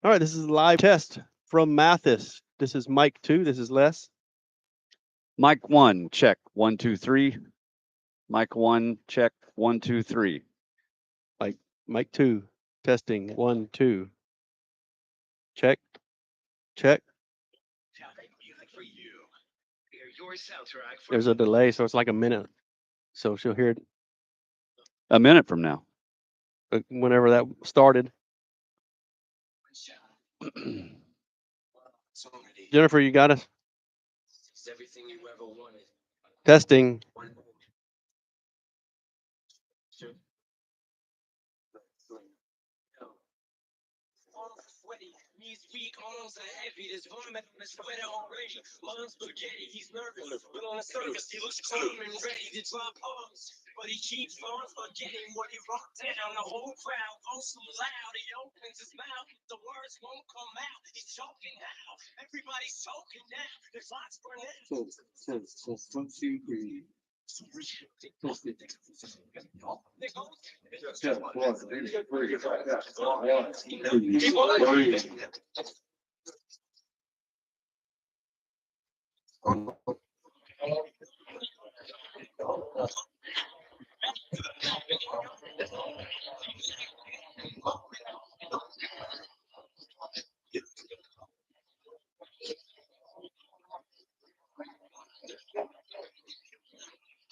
All right, this is a live test from Mathis. This is Mike 2. This is Les. Mic 1, check. 1, 2, 3. Mic 1, check. 1, 2, 3. Mike 2. Testing. 1, 2. Check. Check. There's a delay, so it's like a minute. So she'll hear it A minute from now. whenever that started. Jennifer, you got us? Testing. He's weak, almost heavy. There's vomit on his sweater already. Mom's spaghetti, he's nervous. But on the surface, he looks calm and ready to drop bombs. But he keeps on forgetting what he wrote down. The whole crowd goes so loud, he opens his mouth. The words won't come out. He's choking now. Everybody's choking now. There's lots for now.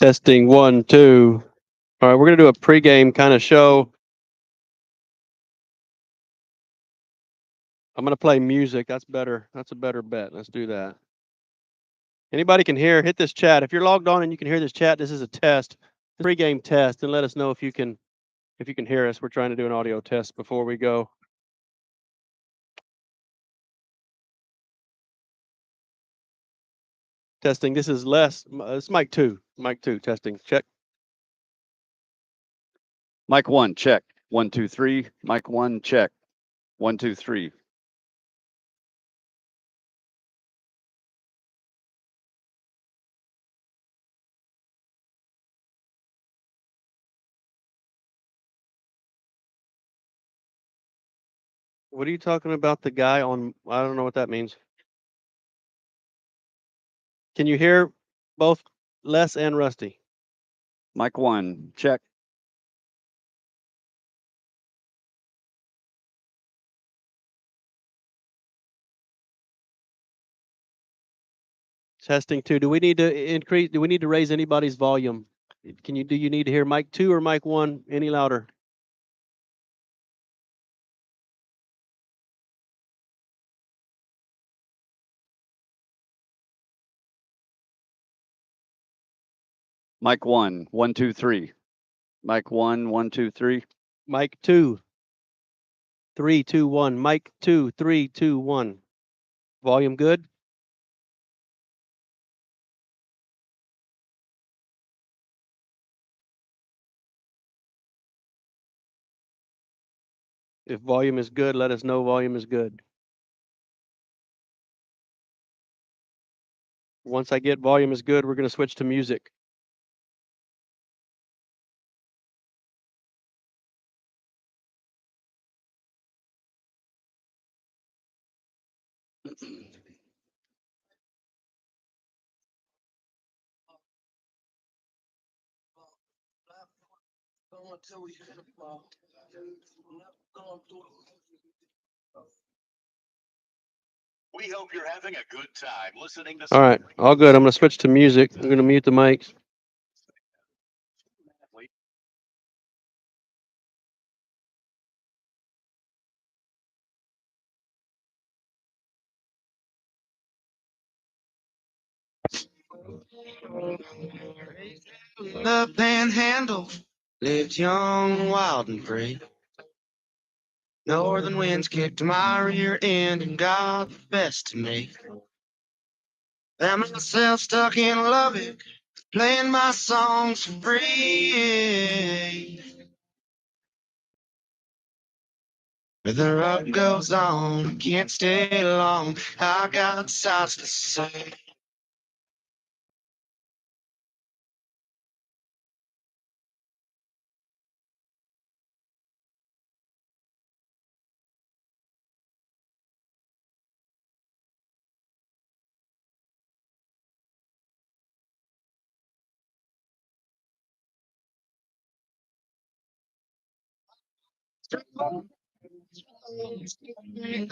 Testing. 1, 2. All right, we're going to do a pregame kind of show. I'm going to play music. That's better. That's a better bet. Let's do that. Anybody can hear, hit this chat. If you're logged on and you can hear this chat, this is a test, pregame test, and let us know if you can hear us. We're trying to do an audio test before we go. Testing. This is Les. It's Mike 2. Mike 2. Testing. Check. Mic 1, check. 1, 2, 3. Mic 1, check. 1, 2, 3. What are you talking about? The guy on, I don't know what that means. Can you hear both Les and Rusty? Mic 1, check. Testing 2. Do we need to raise anybody's volume? Do you need to hear Mic 2 or Mic 1 any louder? Mic 1, 1, 2, 3. Mic 1, 1, 2, 3. Mic 2. 3, 2, 1. Mic 2, 3, 2, 1. Volume good? If volume is good, let us know volume is good. Once I get volume is good, we're going to switch to music. We hope you're having a good time listening to. All right, all good. I'm going to switch to music. I'm going to mute the mics. The panhandle lived young, wild, and free. Northern winds kicked my rear end and got the best of me. Found myself stuck in Lubbock, playing my songs for free. But the road goes on, can't stay long. I got sights to say.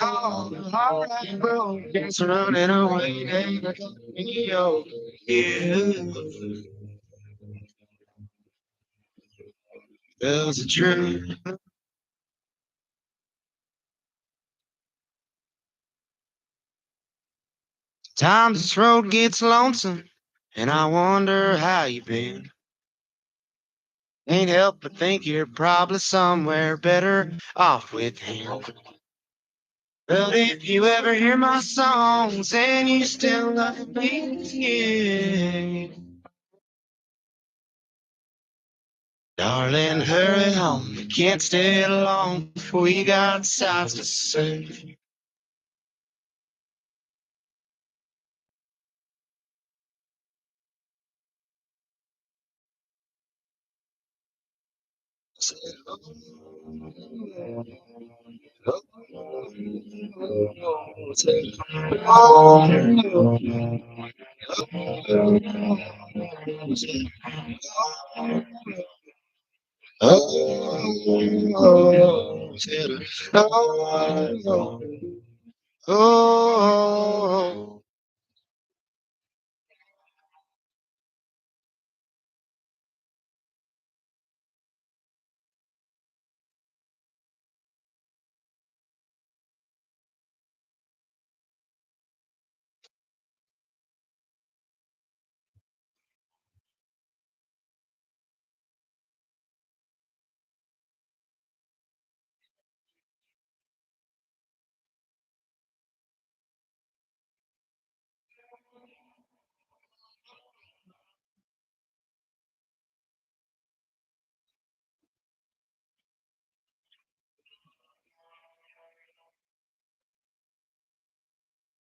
All right, bro. It's running away. You. Tells the truth. Times this road gets lonesome, and I wonder how you been. Ain't help but think you're probably somewhere better off with him. But if you ever hear my songs and you still love me, yeah. Darling, hurry home. You can't stay long before we got sights to say. Oh,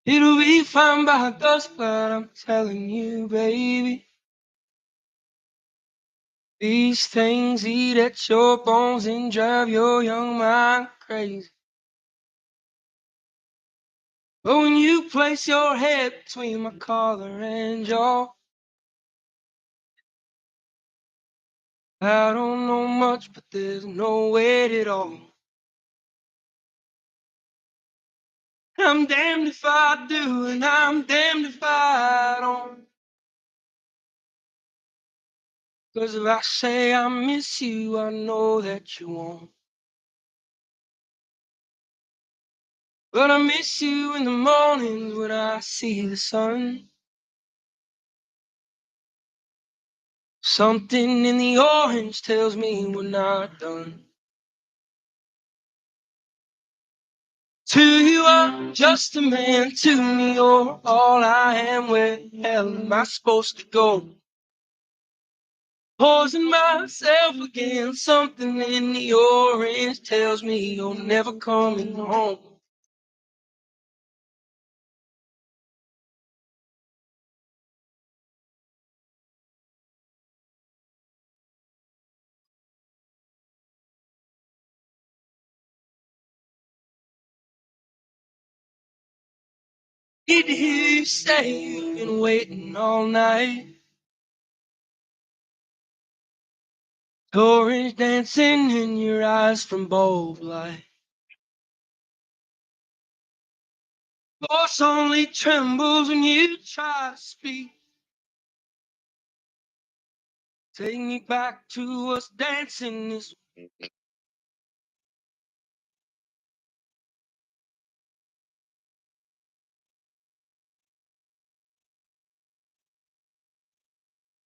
it'll be fine by dusk, but I'm telling you, baby. These things eat at your bones and drive your young mind crazy. But when you place your head between my collar and jaw, I don't know much, but there's no weight at all. I'm damned if I do, and I'm damned if I don't. 'Cause if I say I miss you, I know that you won't. But I miss you in the mornings when I see the sun. Something in the orange tells me we're not done. To you, I'm just a man. To me, you're all I am. Where the hell am I supposed to go? Poison myself again. Something in the orange tells me you're never coming home. Need to hear you say you've been waiting all night. Orange dancing in your eyes from bulb light. Voice only trembles when you try to speak. Take me back to us dancing this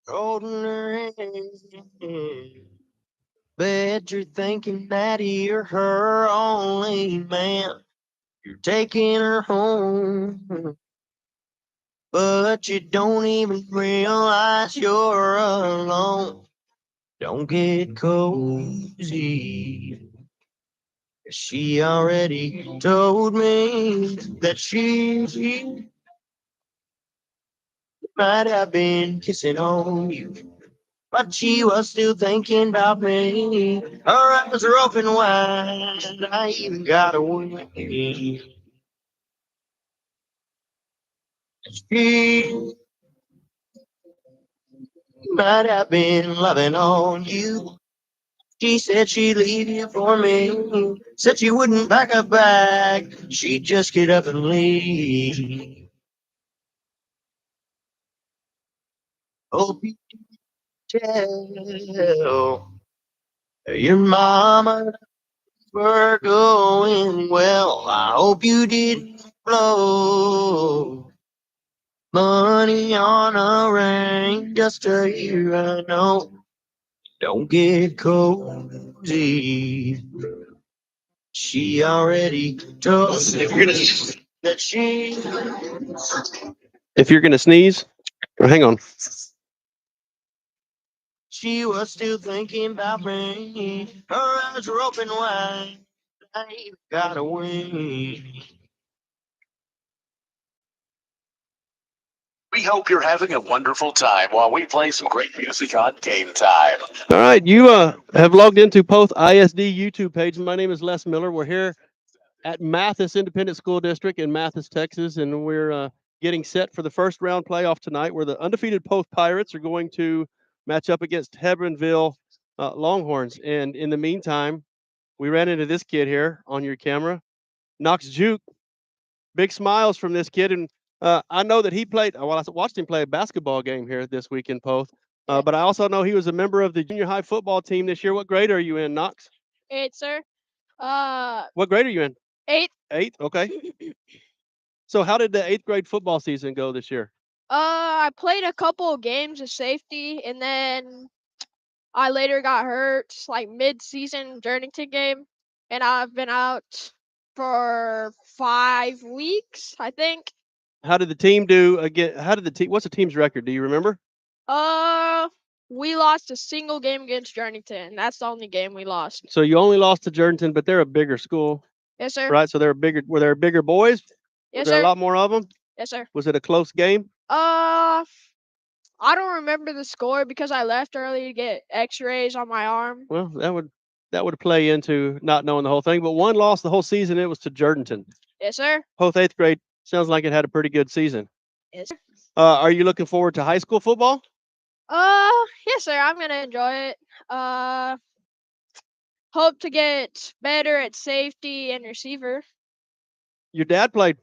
holding her hand. Bet you're thinking that you're her only man. You're taking her home, but you don't even realize you're alone. Don't get cozy. She already told me that she might have been kissing on you, but she was still thinking about me. Her eyes are open wide. I even got away. She might have been loving on you, She said she'd leave you for me. Said she wouldn't pack a bag. She'd just get up and leave. Hope you tell your mama we're going well. I hope you didn't blow money on a ring just to hear I know. Don't get cozy. She already told me that she. If you're gonna sneeze, or hang on. She was still thinking about me. Her eyes were open wide. I got away. We hope you're having a wonderful time while we play some great music on Game Time. All right, you have logged into Poth ISD YouTube page. My name is Les Miller. We're here at Mathis Independent School District in Mathis, Texas, and we're getting set for the first round playoff tonight, where the undefeated Poth Pirates are going to match up against Hebbronville Longhorns. And in the meantime, we ran into this kid here on your camera, Knox Juke. Big smiles from this kid, and I know that he played. Well, I watched him play a basketball game here this week in Poth. But I also know he was a member of the junior high football team this year. What grade are you in, Knox? 8, sir. What grade are you in? 8. 8. Okay. So how did the 8th grade football season go this year? I played a couple of games of safety, and then I later got hurt, like mid-season Darlington game, and I've been out for 5 weeks, I think. How did the team do again? What's the team's record? Do you remember? We lost a single game against Darlington. That's the only game we lost. So you only lost to Jordanton, but they're a bigger school, Yes, sir. right? So Were there bigger boys? Yes, Was there sir. a lot more of them? Yes, sir. Was it a close game? I don't remember the score because I left early to get X-rays on my arm. Well, that would play into not knowing the whole thing. But one loss the whole season. It was to Jordanton. Yes, sir. Poth 8th grade sounds like it had a pretty good season. Yes, sir. Are you looking forward to high school football? Yes, sir. I'm gonna enjoy it. Hope to get better at safety and receiver. Your dad played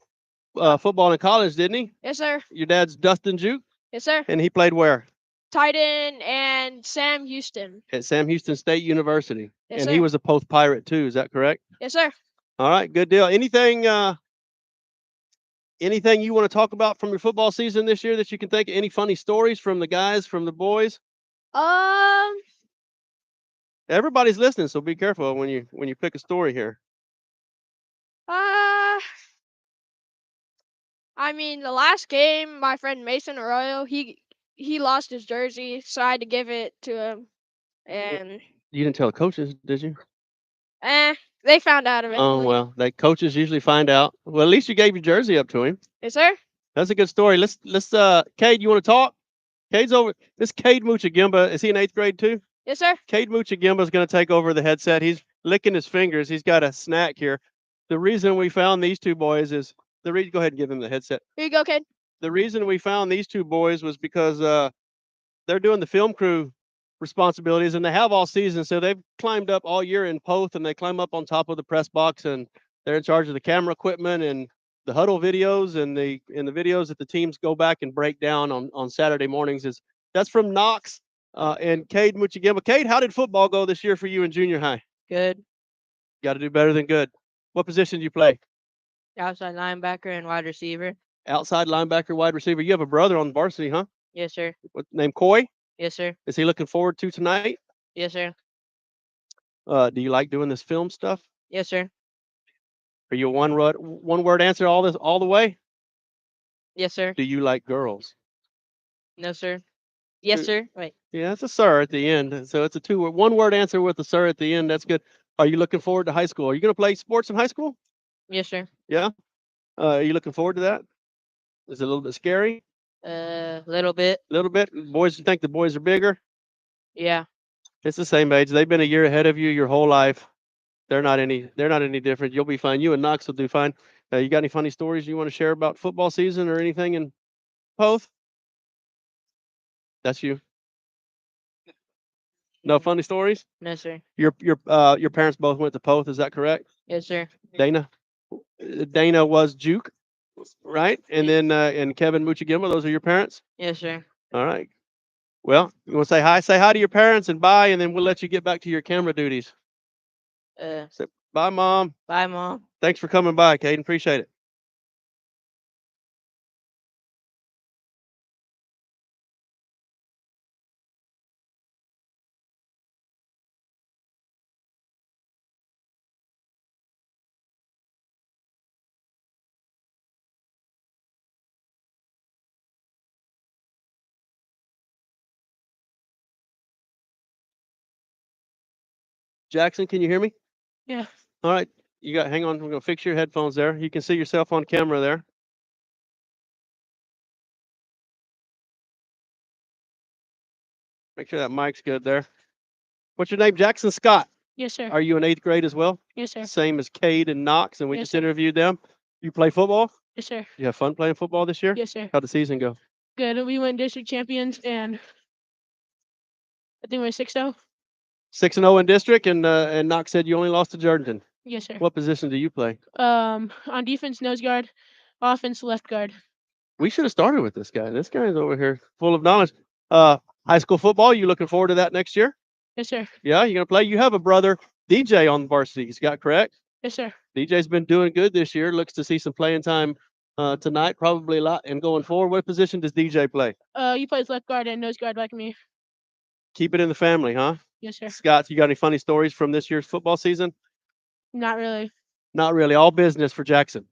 football in college, didn't he? Yes, sir. Your dad's Dustin Juke, Yes, sir. and he played where? Tight end and Sam Houston. At Sam Houston State University. Yes, And sir. he was a Poth Pirate too. Is that correct? Yes, sir. All right, good deal. Anything you want to talk about from your football season this year that you can think of? Any funny stories from the guys, from the boys? Everybody's listening, so be careful when you pick a story here. I mean, the last game, my friend Mason Arroyo, he lost his jersey, so I had to give it to him. And You didn't tell the coaches, did you? they found out eventually. Oh well, coaches usually find out. Well, at least you gave your jersey up to him. Yes, sir. That's a good story. Let's Cade, you want to talk? Cade's over. This Cade Muchagimba, is he in 8th grade too? Yes, sir. Cade Muchagimba is going to take over the headset. He's licking his fingers. He's got a snack here. The reason we found these two boys is go ahead and give him the headset. Here you go, kid. The reason we found these two boys was because they're doing the film crew responsibilities, and they have all season. So they've climbed up all year in Poth, and they climb up on top of the press box, and they're in charge of the camera equipment and the huddle videos and the videos that the teams go back and break down on Saturday mornings. That's from Knox and Cade Muchagimba. Cade, how did football go this year for you in junior high? Good. Got to do better than good. What position do you play? Outside linebacker and wide receiver. Outside linebacker, wide receiver. You have a brother on varsity, huh? Yes, sir. What name? Coy? Yes, sir. Is he looking forward to tonight? Yes, sir. Do you like doing this film stuff? Yes, sir. Are you a one word answer all the way? Yes, sir. Do you like girls? No, sir. Yes, Two- sir. Wait. Yeah, it's a sir at the end. So it's a one word answer with a sir at the end. That's good. Are you looking forward to high school? Are you going to play sports in high school? Yes, sir. Yeah. Are you looking forward to that? Is it a little bit scary? Little bit. A little bit. Boys, you think the boys are bigger? Yeah. It's the same age. They've been a year ahead of you your whole life. They're not any different. You'll be fine. You and Knox will do fine. You got any funny stories you want to share about football season or anything in Poth? That's you. No funny stories? No, sir. Your parents both went to Poth, is that correct? Yes, sir. Dana was Juke, right? And Yeah. then and Kevin Muchigima, those are your parents? Yes, sir. All right. Well, you want to say hi? Say hi to your parents and bye, and then we'll let you get back to your camera duties. Say bye, Mom. Bye, Mom. Thanks for coming by, Caden. Appreciate it. Jackson, can you hear me? Yeah. All right. Hang on. We're going to fix your headphones there. You can see yourself on camera there. Make sure that mic's good there. What's your name? Jackson Scott. Yes, sir. Are you in 8th grade as well? Yes, sir. Same as Cade and Knox, and we Yes, just sir. interviewed them. You play football? Yes, sir. You have fun playing football this year? Yes, sir. How'd the season go? Good. We went district champions, and I think we're 6-0. 6-0 in district, and Knox said you only lost to Jordan. Yes, sir. What position do you play? On defense, nose guard. Offense, left guard. We should have started with this guy. This guy's over here full of knowledge. High school football, you looking forward to that next year? Yes, sir. Yeah, you gonna play? You have a brother, DJ, on the varsity. He's got correct? Yes, sir. DJ's been doing good this year. Looks to see some playing time tonight, probably a lot. And going forward, what position does DJ play? He plays left guard and nose guard like me. Keep it in the family, huh? Yes, sir. Scott, you got any funny stories from this year's football season? Not really. Not really. All business for Jackson.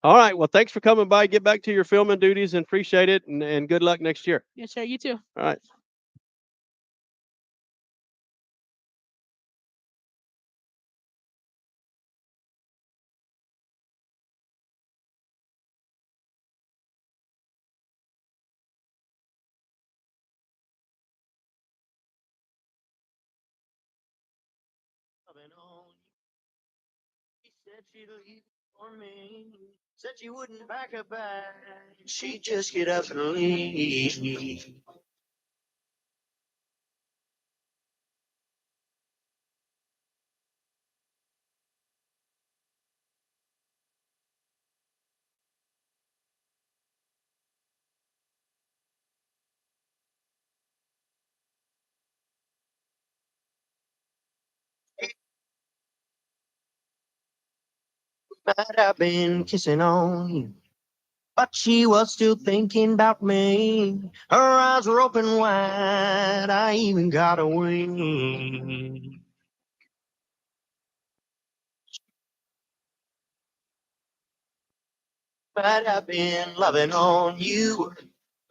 All right. Well, thanks for coming by. Get back to your filming duties and appreciate it. And good luck next year. Yes, sir. You too. All right. Said she'd leave for me. Said she wouldn't back her back. She'd just get up and leave. Might have been kissing on you, but she was still thinking about me. Her eyes were open wide. I even got away. Might have been loving on you,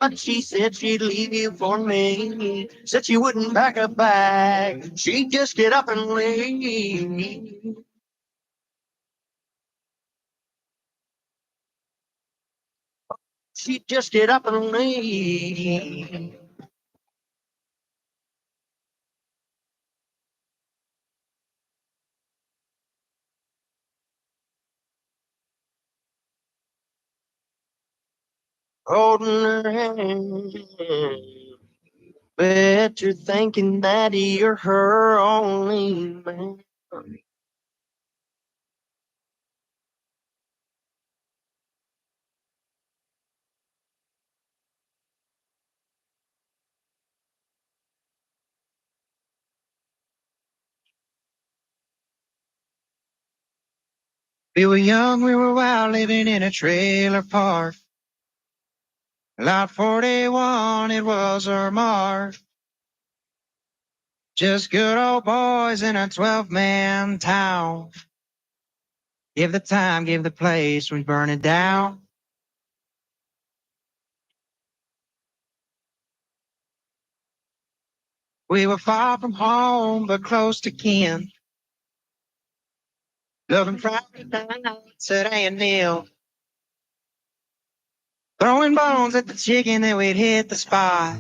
but she said she'd leave you for me. Said she wouldn't pack a bag. She'd just get up and leave. She'd just get up and leave. Holding her hand. Bet you're thinking that you're her only man. We were young, we were wild, living in a trailer park. Lot 41, it was our mark. Just good old boys in a 12-man town. Give the time, give the place, we burn it down. We were far from home, but close to kin. Loving Friday nights at A&M. Throwing bones at the chicken, then we'd hit the spot.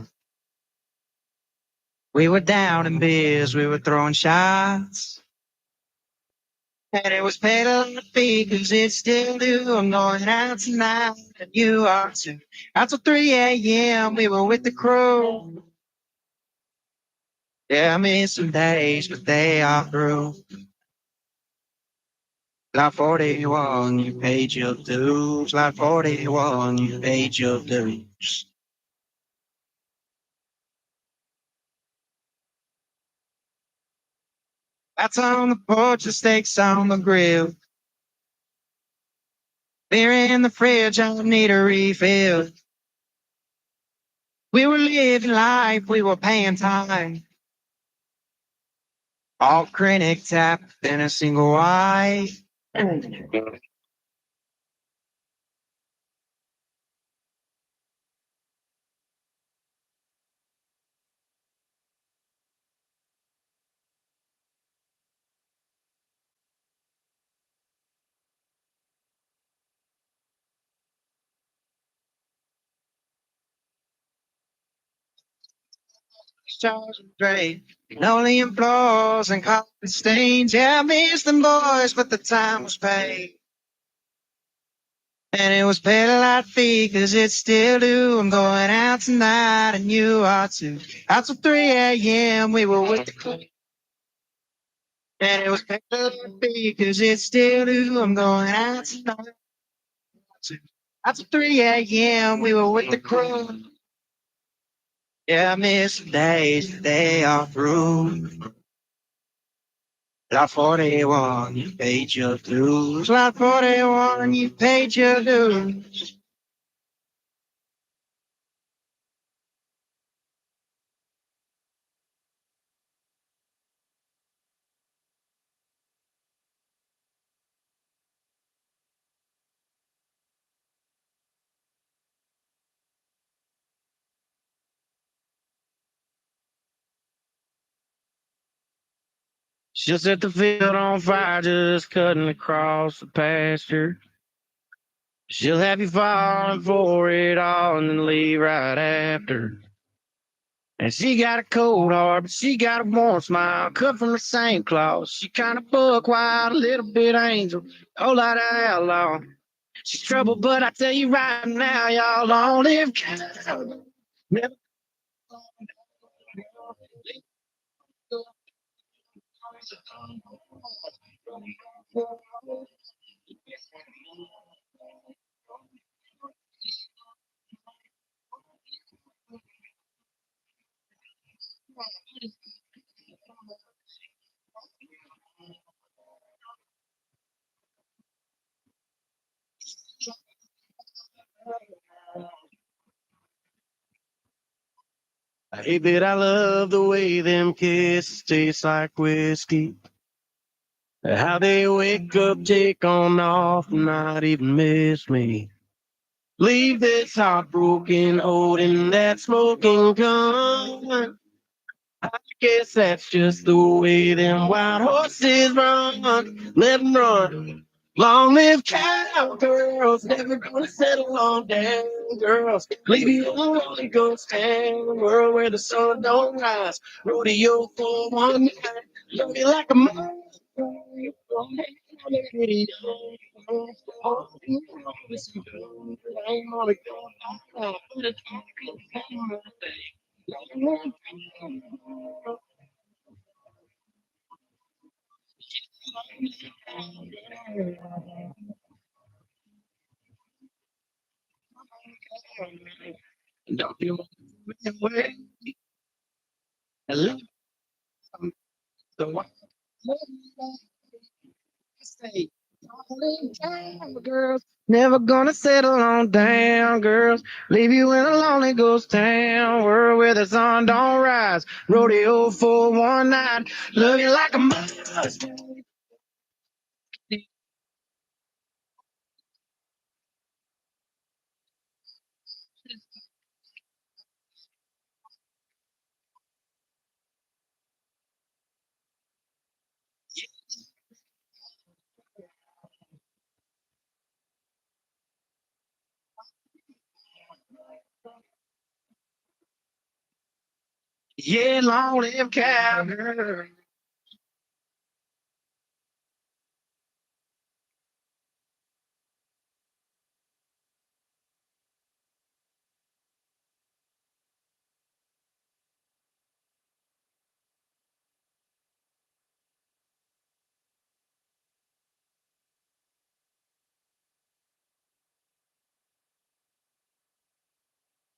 We were down in biz, we were throwing shots. And it was pedal on the feet, cause it's still new. I'm going out tonight, and you are too. Out till 3 a.m., we were with the crew. Yeah, I miss some days, but they are through. Lot 41, you paid your dues. Lot 41, you paid your dues. That's on the porch, the steaks on the grill. Beer in the fridge, I need a refill. We were living life, we were paying time. All critic tap in a single white. Stars and gray, linoleum floors and carpet stains. Yeah, I miss them boys, but the time was paid. And it was paid a lot fee, cause it's still due. I'm going out tonight, and you are too. Out till 3 a.m., we were with the club. And it was paid a lot fee, cause it's still due. I'm going out tonight. Out till 3 a.m., we were with the crew. Yeah, I miss the days, they are through. Lot 41, you paid your dues. Lot 41, you paid your dues. She'll set the field on fire, just cutting across the pasture. She'll have you falling for it all and then leave right after. And she got a cold heart, but she got a warm smile, cut from the same cloth. She kind of buck wild, a little bit angel, a whole lot of outlaw. She's trouble, but I tell you right now, y'all don't live cow. Never. Hey, bet I love the way them kisses taste like whiskey. How they wake up, take on off, and not even miss me. Leave this heartbroken, holding that smoking gun. I guess that's just the way them wild horses run. Let them run. Long live cowgirls, never gonna settle on damn girls. Leave you alone and go stand in a world where the sun don't rise. Rodeo for one night, love you like a mother. Don't you want to away? Hello, the one say, girls, never gonna settle on down, girls. Leave you in a lonely ghost town, world where the sun don't rise. Rodeo for one night, love you like a must. Yeah, long live cowgirl.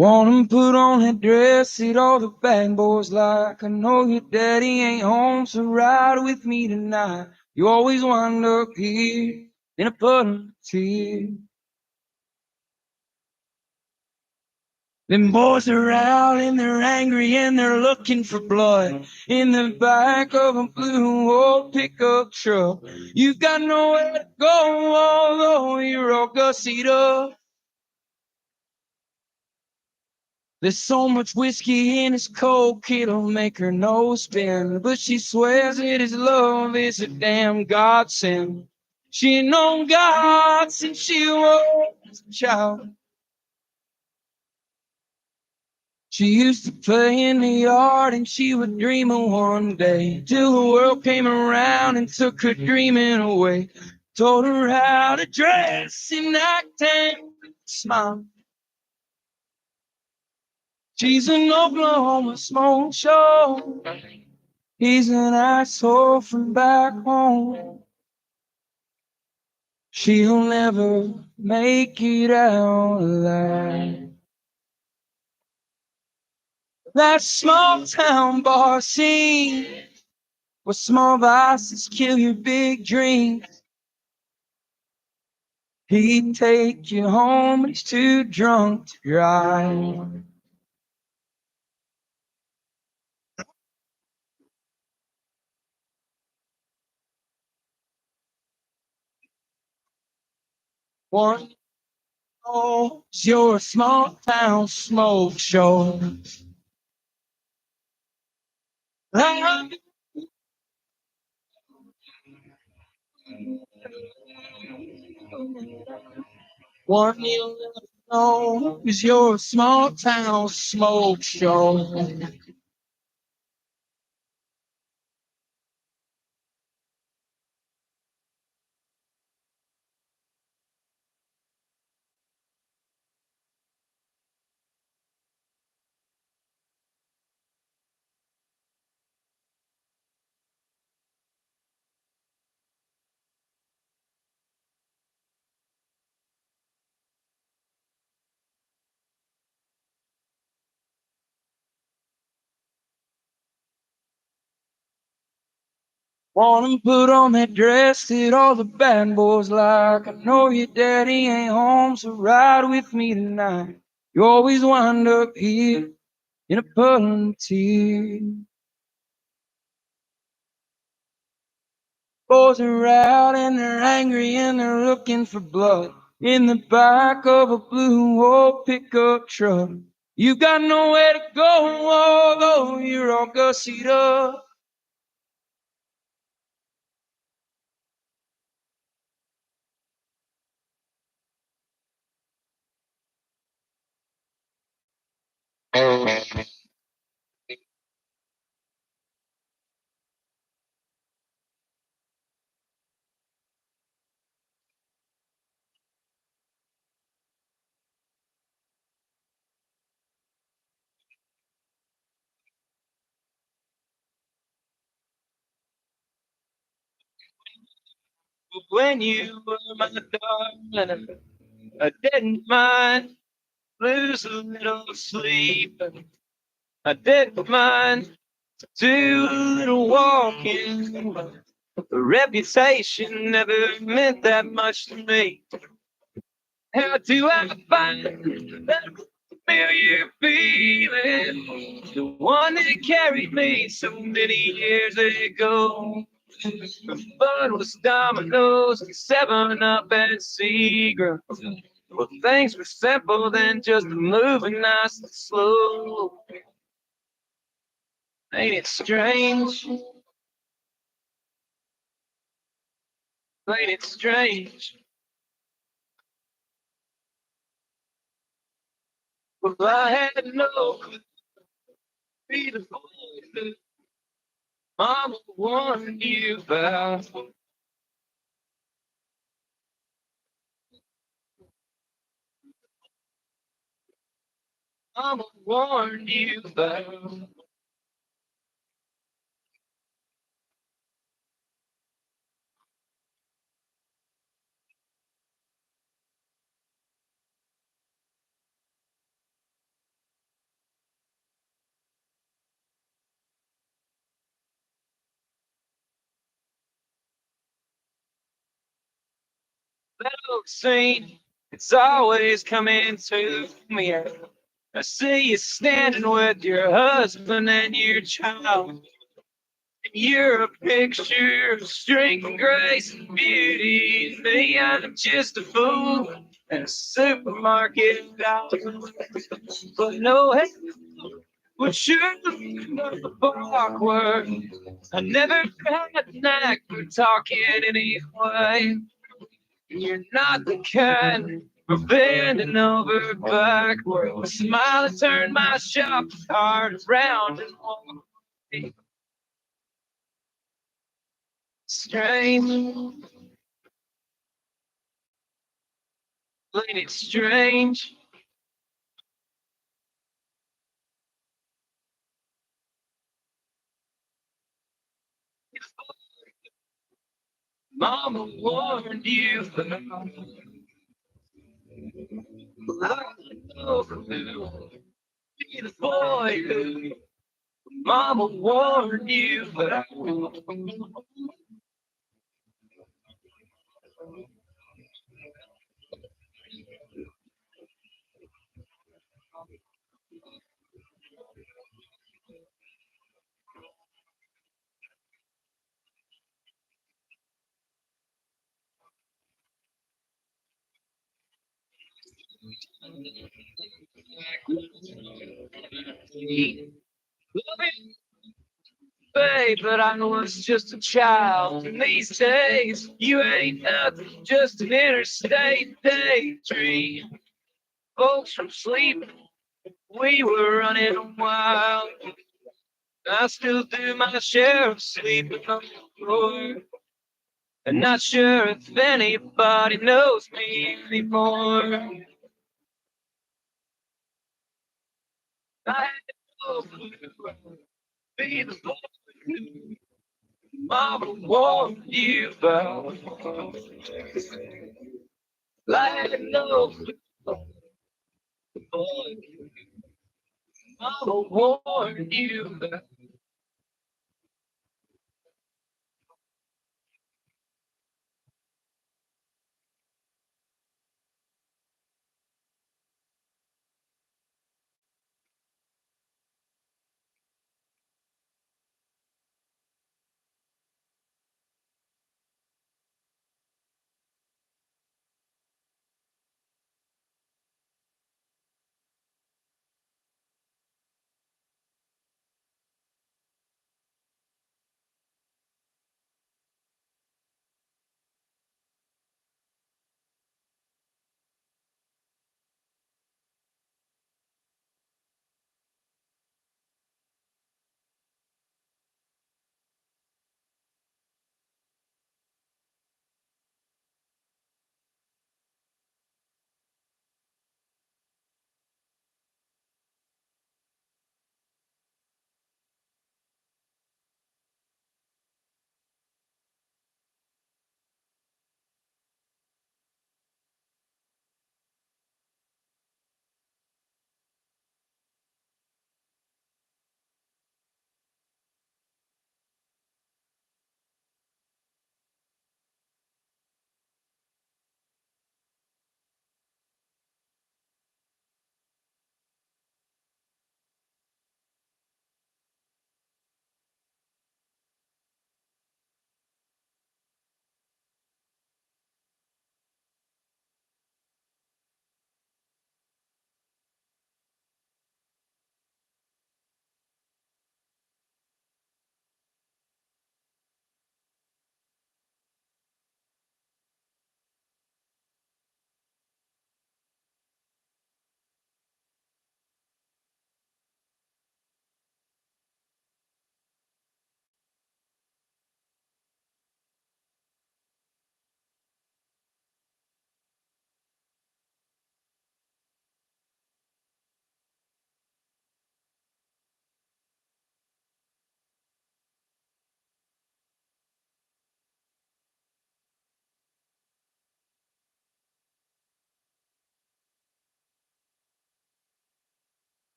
Wanna put on that dress that all the bad boys like. I know your daddy ain't home, so ride with me tonight. You always wind up here in a puddle of tears. Them boys are out and they're angry and they're looking for blood in the back of a blue old pickup truck. You've got nowhere to go, although you're all gussied up. There's so much whiskey in his coke, it'll make her nose spin. But she swears that his love is a damn godsend. She ain't known God since she was a child. She used to play in the yard and she would dream of one day, till the world came around and took her dreaming away. Told her how to dress and act and smile. She's an Oklahoma smoke show. He's an asshole from back home. She'll never make it out alive. That small town bar scene where small vices kill your big dreams. He'd take you home, but he's too drunk to drive. One knows you're a small town smoke show. One you'll never know is you're a small town smoke show. Wanna put on that dress that all the bad boys like. I know your daddy ain't home, so ride with me tonight. You always wind up here in a puddle of tears. Boys are out and they're angry and they're looking for blood in the back of a blue old pickup truck. You got nowhere to go, although you're all gussied up. But when you were my darling, I didn't mind lose a little sleep. I didn't mind do a little walking. A reputation never meant that much to me. How do I find that familiar feeling? The one that carried me so many years ago. The fun was dominoes and 7-Up and Seagram. Well, things were simple then, just moving nice and slow. Ain't it strange? Ain't it strange? Well, I had no clue be the voice that Mama warned you about. Mama warned you about. scene. It's always coming to me. I see you standing with your husband and your child. You're a picture of strength and grace and beauty. Me, I'm just a fool and a supermarket dog. But no help would sure awkward. I never had a knack for talking anyway. You're not the kind for bending over backward. A smile that turned my shopping cart around and walk away. Strange, ain't it strange? Mama warned you. I know who be the boy who Mama warned you. Babe, but I was just a child. And these days, you ain't nothing, just an interstate daydream. Folks from sleep, we were running wild. I still do my share of sleeping on the floor. And not sure if anybody knows me anymore. I know who be the boy who Mama warned you about. I know who the boy Mama warned you about.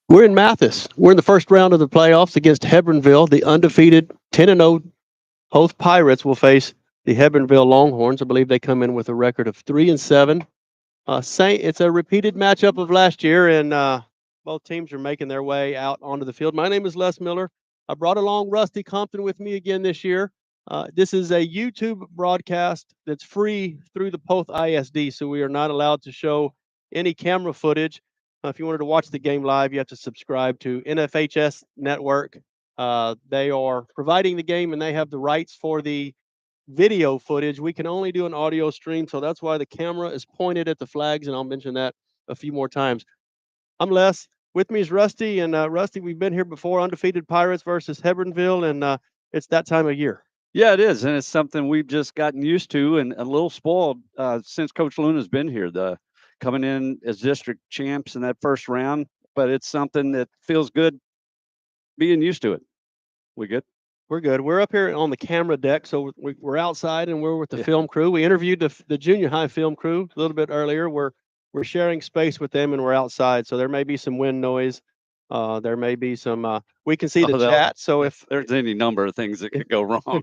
We're in Mathis. We're in the first round of the playoffs against Hebbronville. The undefeated 10-0 Hoth Pirates will face the Hebbronville Longhorns. I believe they come in with a record of 3-7. It's a repeated matchup of last year, and both teams are making their way out onto the field. My name is Les Miller. I brought along Rusty Compton with me again this year. This is a YouTube broadcast that's free through the Poth ISD, so we are not allowed to show any camera footage. If you wanted to watch the game live, you have to subscribe to NFHS Network. They are providing the game, and they have the rights for the video footage. We can only do an audio stream, so that's why the camera is pointed at the flags, and I'll mention that a few more times. I'm Les. With me is Rusty, and Rusty, we've been here before, undefeated Pirates versus Hebbronville, and it's that time of year. Yeah, it is, and it's something we've just gotten used to and a little spoiled since Coach Luna's been here. The coming in as district champs in that first round, but it's something that feels good being used to it. We good? We're good. We're up here on the camera deck, so we're outside and we're with the Yeah. film crew. We interviewed the junior high film crew a little bit earlier. We're sharing space with them, and we're outside, so there may be some wind noise. There may be some. We can see the chat, so if there's any number of things that could go wrong.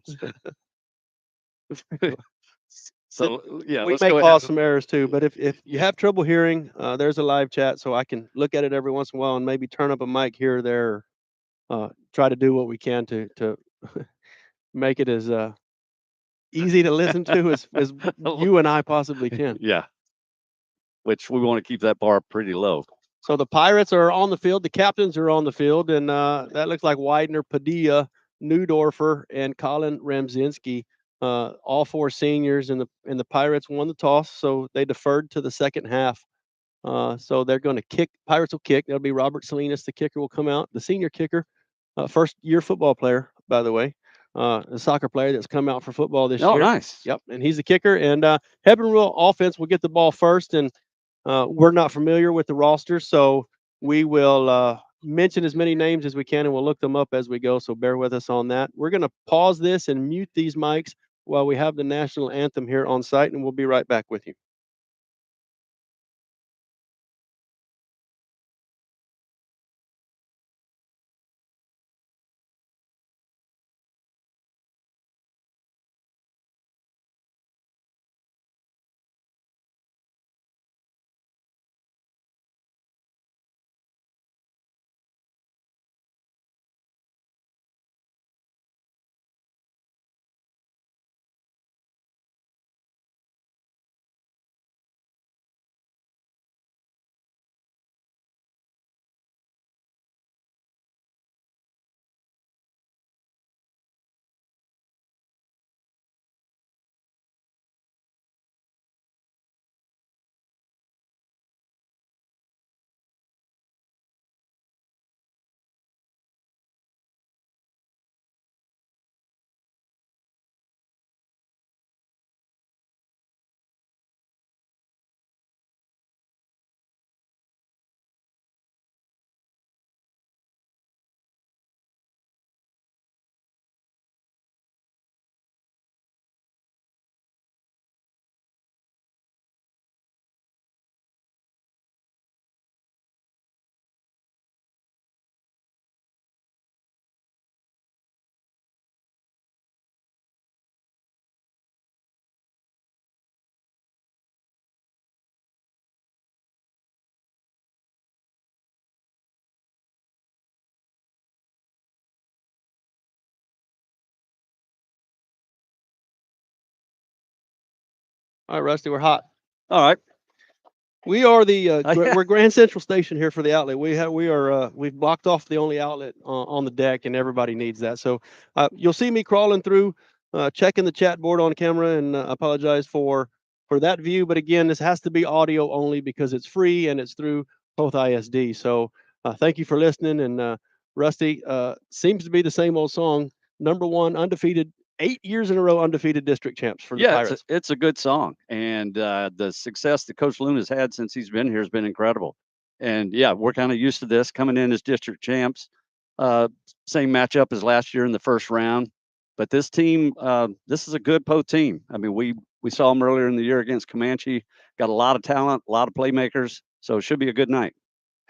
So yeah, we let's may go cause ahead. some errors too. But if you have trouble hearing, there's a live chat, so I can look at it every once in a while and maybe turn up a mic here or there. Try to do what we can to make it as easy to listen to as you and I possibly can. Yeah, which we want to keep that bar pretty low. So the Pirates are on the field. The captains are on the field, and that looks like Widener, Padilla, Newdorfer, and Colin Ramzinski. All four seniors, and the Pirates won the toss, so they deferred to the second half. So they're going to kick. Pirates will kick. That'll be Robert Salinas. The kicker will come out. The senior kicker, first year football player, by the way, a soccer player that's come out for football this year. Oh, nice. Yep, and he's the kicker. And Hebbronville offense will get the ball first, and we're not familiar with the roster, so we will mention as many names as we can, and we'll look them up as we go. So bear with us on that. We're going to pause this and mute these mics while we have the national anthem here on site, and we'll be right back with you. All right, Rusty, we're hot. All right. We are the Yeah. we're Grand Central Station here for the outlet. We've blocked off the only outlet on the deck, and everybody needs that. So you'll see me crawling through, checking the chat board on camera, and apologize for that view. But again, this has to be audio only because it's free and it's through Poth ISD. So thank you for listening. And Rusty, seems to be the same old song. Number one, undefeated. 8 years in a row undefeated district champs for the Pirates. It's a good song, and the success that Coach Luna's had since he's been here has been incredible. And yeah, we're kind of used to this coming in as district champs. Same matchup as last year in the first round, but this team, this is a good Poth team. I mean, we saw them earlier in the year against Comanche. Got a lot of talent, a lot of playmakers, so it should be a good night.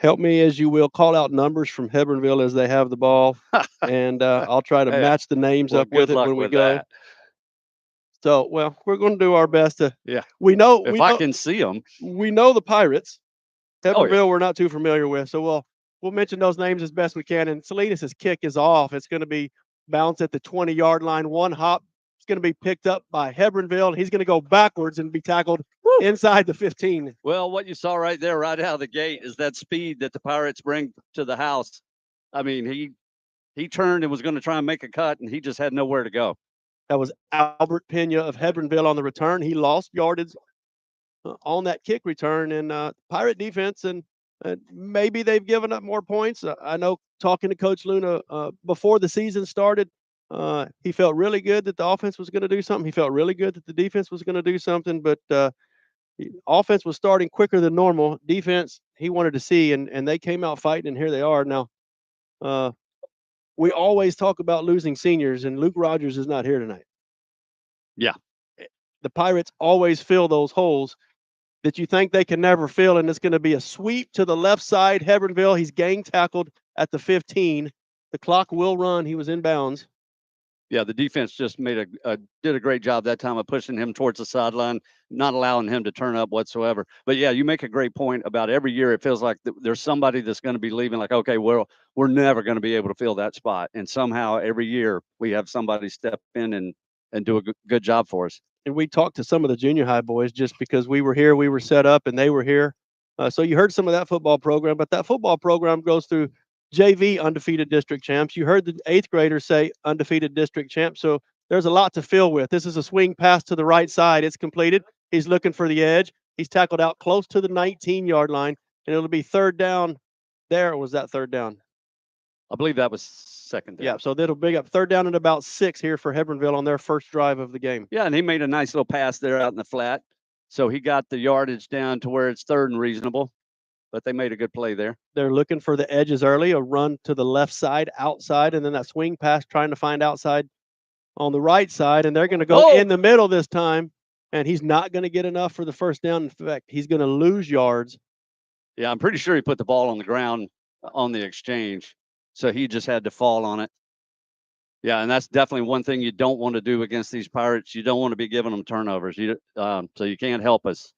Help me as you will. Call out numbers from Hebbronville as they have the ball, and I'll try to Yeah. match the names Well, up with good it luck when we with go. that. So, well, we're going to do our best to. Yeah. We know. If I can see them. We know the Pirates. Oh, yeah. Hebbronville, we're not too familiar with, so we'll mention those names as best we can. And Salinas' kick is off. It's going to be bounced at the 20-yard line. One hop. It's going to be picked up by Hebbronville, and he's going to go backwards and be tackled inside the 15. Well, what you saw right there, right out of the gate, is that speed that the Pirates bring to the house. I mean, he turned and was going to try and make a cut, and he just had nowhere to go. That was Albert Pena of Hebbronville on the return. He lost yardage on that kick return, and Pirate defense, and maybe they've given up more points. I know talking to Coach Luna before the season started, he felt really good that the offense was going to do something. He felt really good that the defense was going to do something, but offense was starting quicker than normal. Defense, he wanted to see, and they came out fighting, and here they are. Now, we always talk about losing seniors, and Luke Rogers is not here tonight. Yeah. The Pirates always fill those holes that you think they can never fill, and it's going to be a sweep to the left side. Hebbronville, he's gang tackled at the 15. The clock will run. He was in bounds. Yeah, the defense just did a great job that time of pushing him towards the sideline, not allowing him to turn up whatsoever. But yeah, you make a great point about every year. It feels like there's somebody that's going to be leaving. Like, okay, well, we're never going to be able to fill that spot, and somehow every year we have somebody step in and do a good job for us. And we talked to some of the junior high boys just because we were here, we were set up, and they were here. So you heard some of that football program, but that football program goes through JV undefeated district champs. You heard the 8th graders say undefeated district champs. So there's a lot to fill with. This is a swing pass to the right side. It's completed. He's looking for the edge. He's tackled out close to the 19-yard line, and it'll be third down. There was that third down. I believe that was second down. Yeah, so that'll big up third down and about 6 here for Hebbronville on their first drive of the game. Yeah, and he made a nice little pass there out in the flat. So he got the yardage down to where it's third and reasonable, but they made a good play there. They're looking for the edges early, a run to the left side, outside, and then that swing pass trying to find outside on the right side, and they're going to go in the middle this time, and he's not going to get enough for the first down. In fact, he's going to lose yards. Yeah, I'm pretty sure he put the ball on the ground on the exchange, so he just had to fall on it. Yeah, and that's definitely one thing you don't want to do against these Pirates. You don't want to be giving them turnovers. So you can't help us.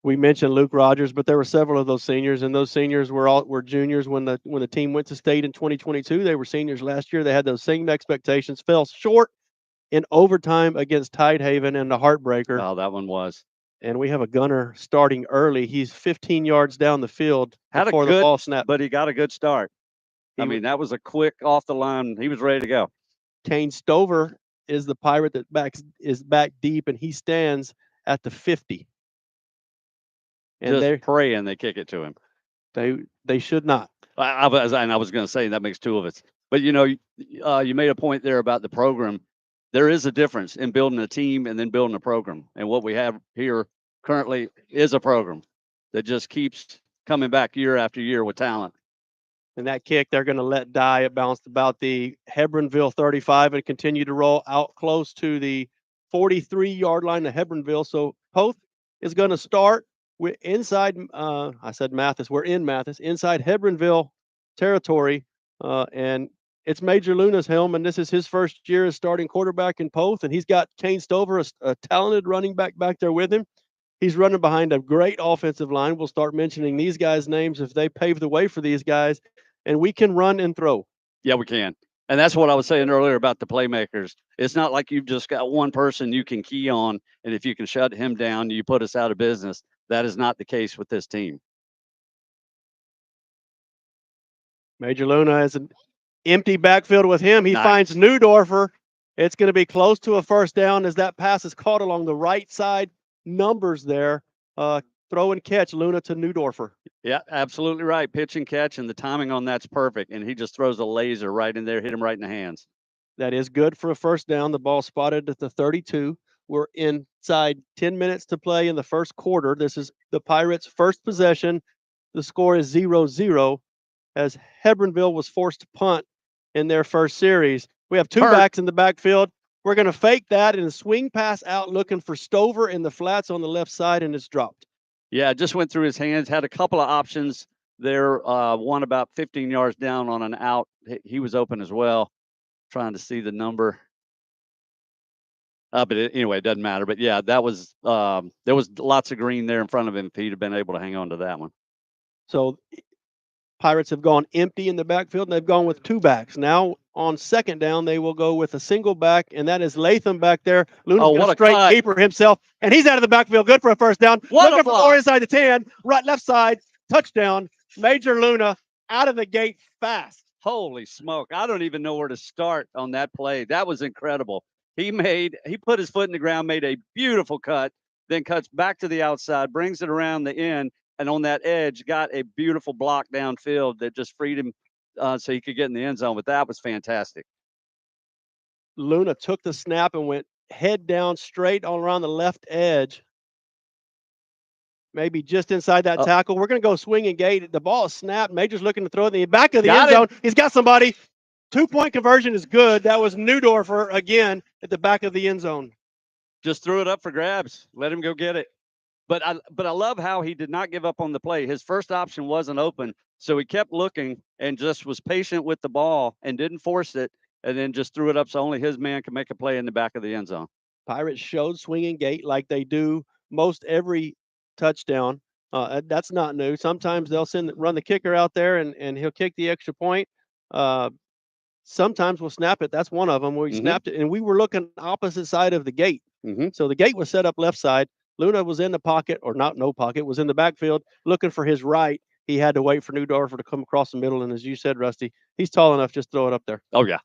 We mentioned Luke Rogers, but there were several of those seniors, and those seniors were juniors when the team went to state in 2022. They were seniors last year. They had those same expectations. Fell short in overtime against Tidehaven and the heartbreaker. Oh, that one was. And we have a gunner starting early. He's 15 yards down the field before the ball snapped. But he got a good start. I mean, that was a quick off the line. He was ready to go. Kane Stover is the Pirate that is back deep, and he stands at the 50. And just they're praying they kick it to him. They should not. I was going to say that makes two of us. But you made a point there about the program. There is a difference in building a team and then building a program. And what we have here currently is a program that just keeps coming back year after year with talent. And that kick, they're going to let die. It bounced about the Hebbronville 35 and continue to roll out close to the 43-yard line of Hebbronville. So Poth is going to start with inside. I said Mathis. We're in Mathis, inside Hebbronville territory, and it's Major Luna's helm. And this is his first year as starting quarterback in Poth. And he's got Kane Stover, a talented running back there with him. He's running behind a great offensive line. We'll start mentioning these guys' names if they pave the way for these guys. And we can run and throw. Yeah, we can. And that's what I was saying earlier about the playmakers. It's not like you've just got one person you can key on, and if you can shut him down, you put us out of business. That is not the case with this team. Major Luna has an empty backfield with him. He finds Neudorfer. It's going to be close to a first down as that pass is caught along the right side. Numbers there. Throw and catch, Luna to Neudorfer. Yeah, absolutely right. Pitch and catch, and the timing on that's perfect. And he just throws a laser right in there, hit him right in the hands. That is good for a first down. The ball spotted at the 32. We're inside 10 minutes to play in the first quarter. This is the Pirates' first possession. The score is 0-0 as Hebbronville was forced to punt in their first series. We have two backs in the backfield. We're going to fake that and swing pass out looking for Stover in the flats on the left side, and it's dropped. Yeah, it just went through his hands. Had a couple of options there. One about 15 yards down on an out. He was open as well. Trying to see the number. But anyway, it doesn't matter. But yeah, that was there was lots of green there in front of him if he'd have been able to hang on to that one. So Pirates have gone empty in the backfield, and they've gone with two backs. Now on second down, they will go with a single back, and that is Latham back there. Luna's what going a straight cut. keeper himself, and he's out of the backfield. Good for a first down. What a Looking for block. more inside the 10, right, left side, touchdown. Major Luna out of the gate fast. Holy smoke. I don't even know where to start on that play. That was incredible. He put his foot in the ground, made a beautiful cut, then cuts back to the outside, brings it around the end, and on that edge got a beautiful block downfield that just freed him so he could get in the end zone. But that was fantastic. Luna took the snap and went head down straight on around the left edge. Maybe just inside that tackle. We're going to go swing and gate. The ball is snapped. Major's looking to throw it in the back of the end zone. He's got somebody. 2-point conversion is good. That was Newdorfer again at the back of the end zone. Just threw it up for grabs. Let him go get it. But I love how he did not give up on the play. His first option wasn't open, so he kept looking and just was patient with the ball and didn't force it, and then just threw it up so only his man could make a play in the back of the end zone. Pirates showed swing and gate like they do most every touchdown. That's not new. Sometimes they'll run the kicker out there and he'll kick the extra point. Sometimes we'll snap it. That's one of them where we snapped it, and we were looking opposite side of the gate. So the gate was set up left side. Luna was in the pocket, or not no pocket, was in the backfield looking for his right. He had to wait for Newdorfer to come across the middle, and as you said, Rusty, he's tall enough, just throw it up there. Oh, yeah.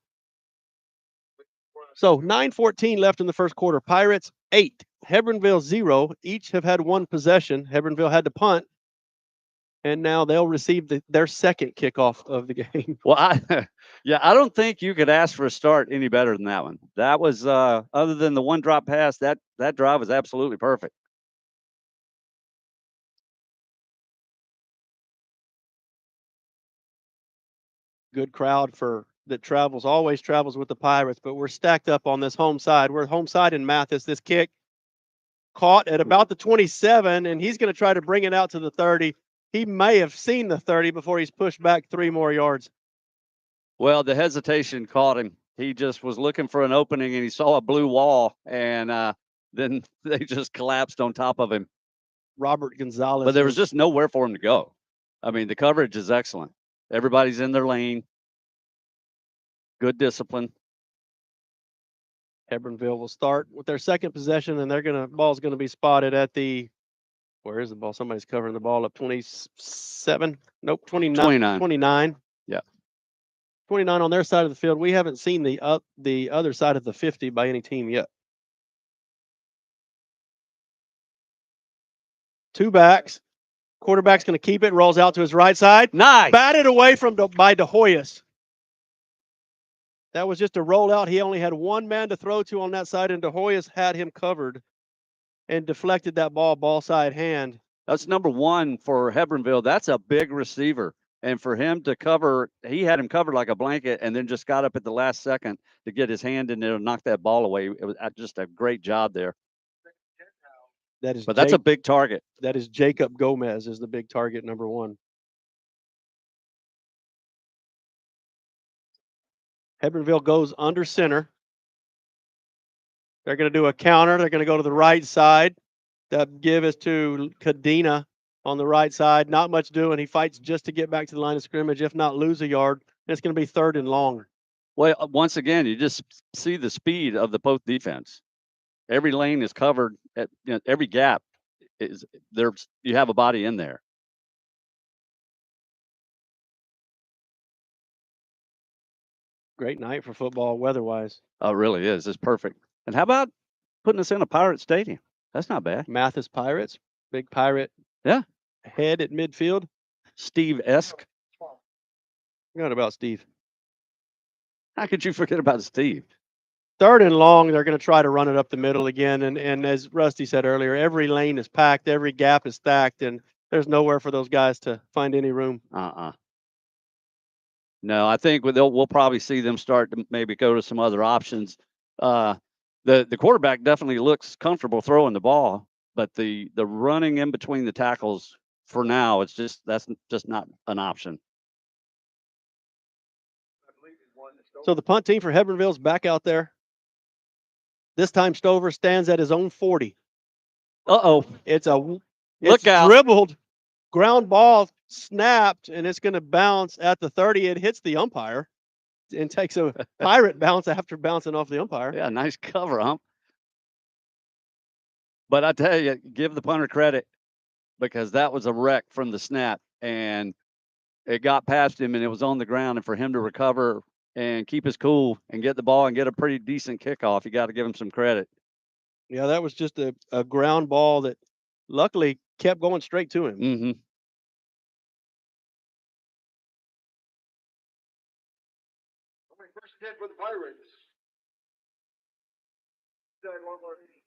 So 9:14 left in the first quarter. Pirates 8, Hebbronville 0. Each have had one possession. Hebbronville had to punt, and now they'll receive their second kickoff of the game. Well, I don't think you could ask for a start any better than that one. That was other than the one drop pass, that drive was absolutely perfect. Good crowd that always travels with the Pirates, but we're stacked up on this home side. We're home side in Mathis. This kick caught at about the 27, and he's going to try to bring it out to the 30. He may have seen the 30 before he's pushed back 3 more yards. Well, the hesitation caught him. He just was looking for an opening, and he saw a blue wall, and then they just collapsed on top of him. Robert Gonzalez. But there was just nowhere for him to go. I mean, the coverage is excellent. Everybody's in their lane. Good discipline. Hebbronville will start with their second possession, and ball's going to be spotted at where is the ball? Somebody's covering the ball up 27. Nope, 29. 29. Yeah. 29 on their side of the field. We haven't seen the other side of the 50 by any team yet. 2 backs. Quarterback's going to keep it. Rolls out to his right side. Nice. Batted away by De Hoyos. That was just a rollout. He only had one man to throw to on that side, and De Hoyos had him covered and deflected that ball side hand. That's number 1 for Hebbronville. That's a big receiver. And for him to cover, he had him covered like a blanket and then just got up at the last second to get his hand in there and knock that ball away. It was just a great job there. But that's a big target. That is Jacob Gomez is the big target, number 1. Hebbronville goes under center. They're going to do a counter. They're going to go to the right side. That give is to Cadena on the right side. Not much doing. He fights just to get back to the line of scrimmage, if not lose a yard. It's going to be 3rd and long. Well, once again, you just see the speed of the Poth defense. Every lane is covered. Every gap is there. You have a body in there. Great night for football, weather-wise. Oh, it really is. It's perfect. And how about putting us in a Pirate Stadium? That's not bad. Mathis Pirates, big Pirate. Yeah. Head at midfield. Steve-esque. Forgot about Steve. How could you forget about Steve? 3rd and long, they're going to try to run it up the middle again. And as Rusty said earlier, every lane is packed, every gap is stacked, and there's nowhere for those guys to find any room. No, I think we'll probably see them start to maybe go to some other options. The quarterback definitely looks comfortable throwing the ball. but the running in between the tackles for now, that's just not an option. So the punt team for Hebbronville's back out there. This time Stover stands at his own 40. Uh-oh. It's Look out. dribbled, ground ball snapped, and it's going to bounce at the 30. It hits the umpire and takes a pirate bounce after bouncing off the umpire. Yeah, nice cover, Hump. But I tell you, give the punter credit because that was a wreck from the snap, and it got past him, and it was on the ground. And for him to recover and keep his cool and get the ball and get a pretty decent kickoff, you got to give him some credit. Yeah, that was just a ground ball that luckily kept going straight to him. Mm-hmm. First and 10 for the Pirates.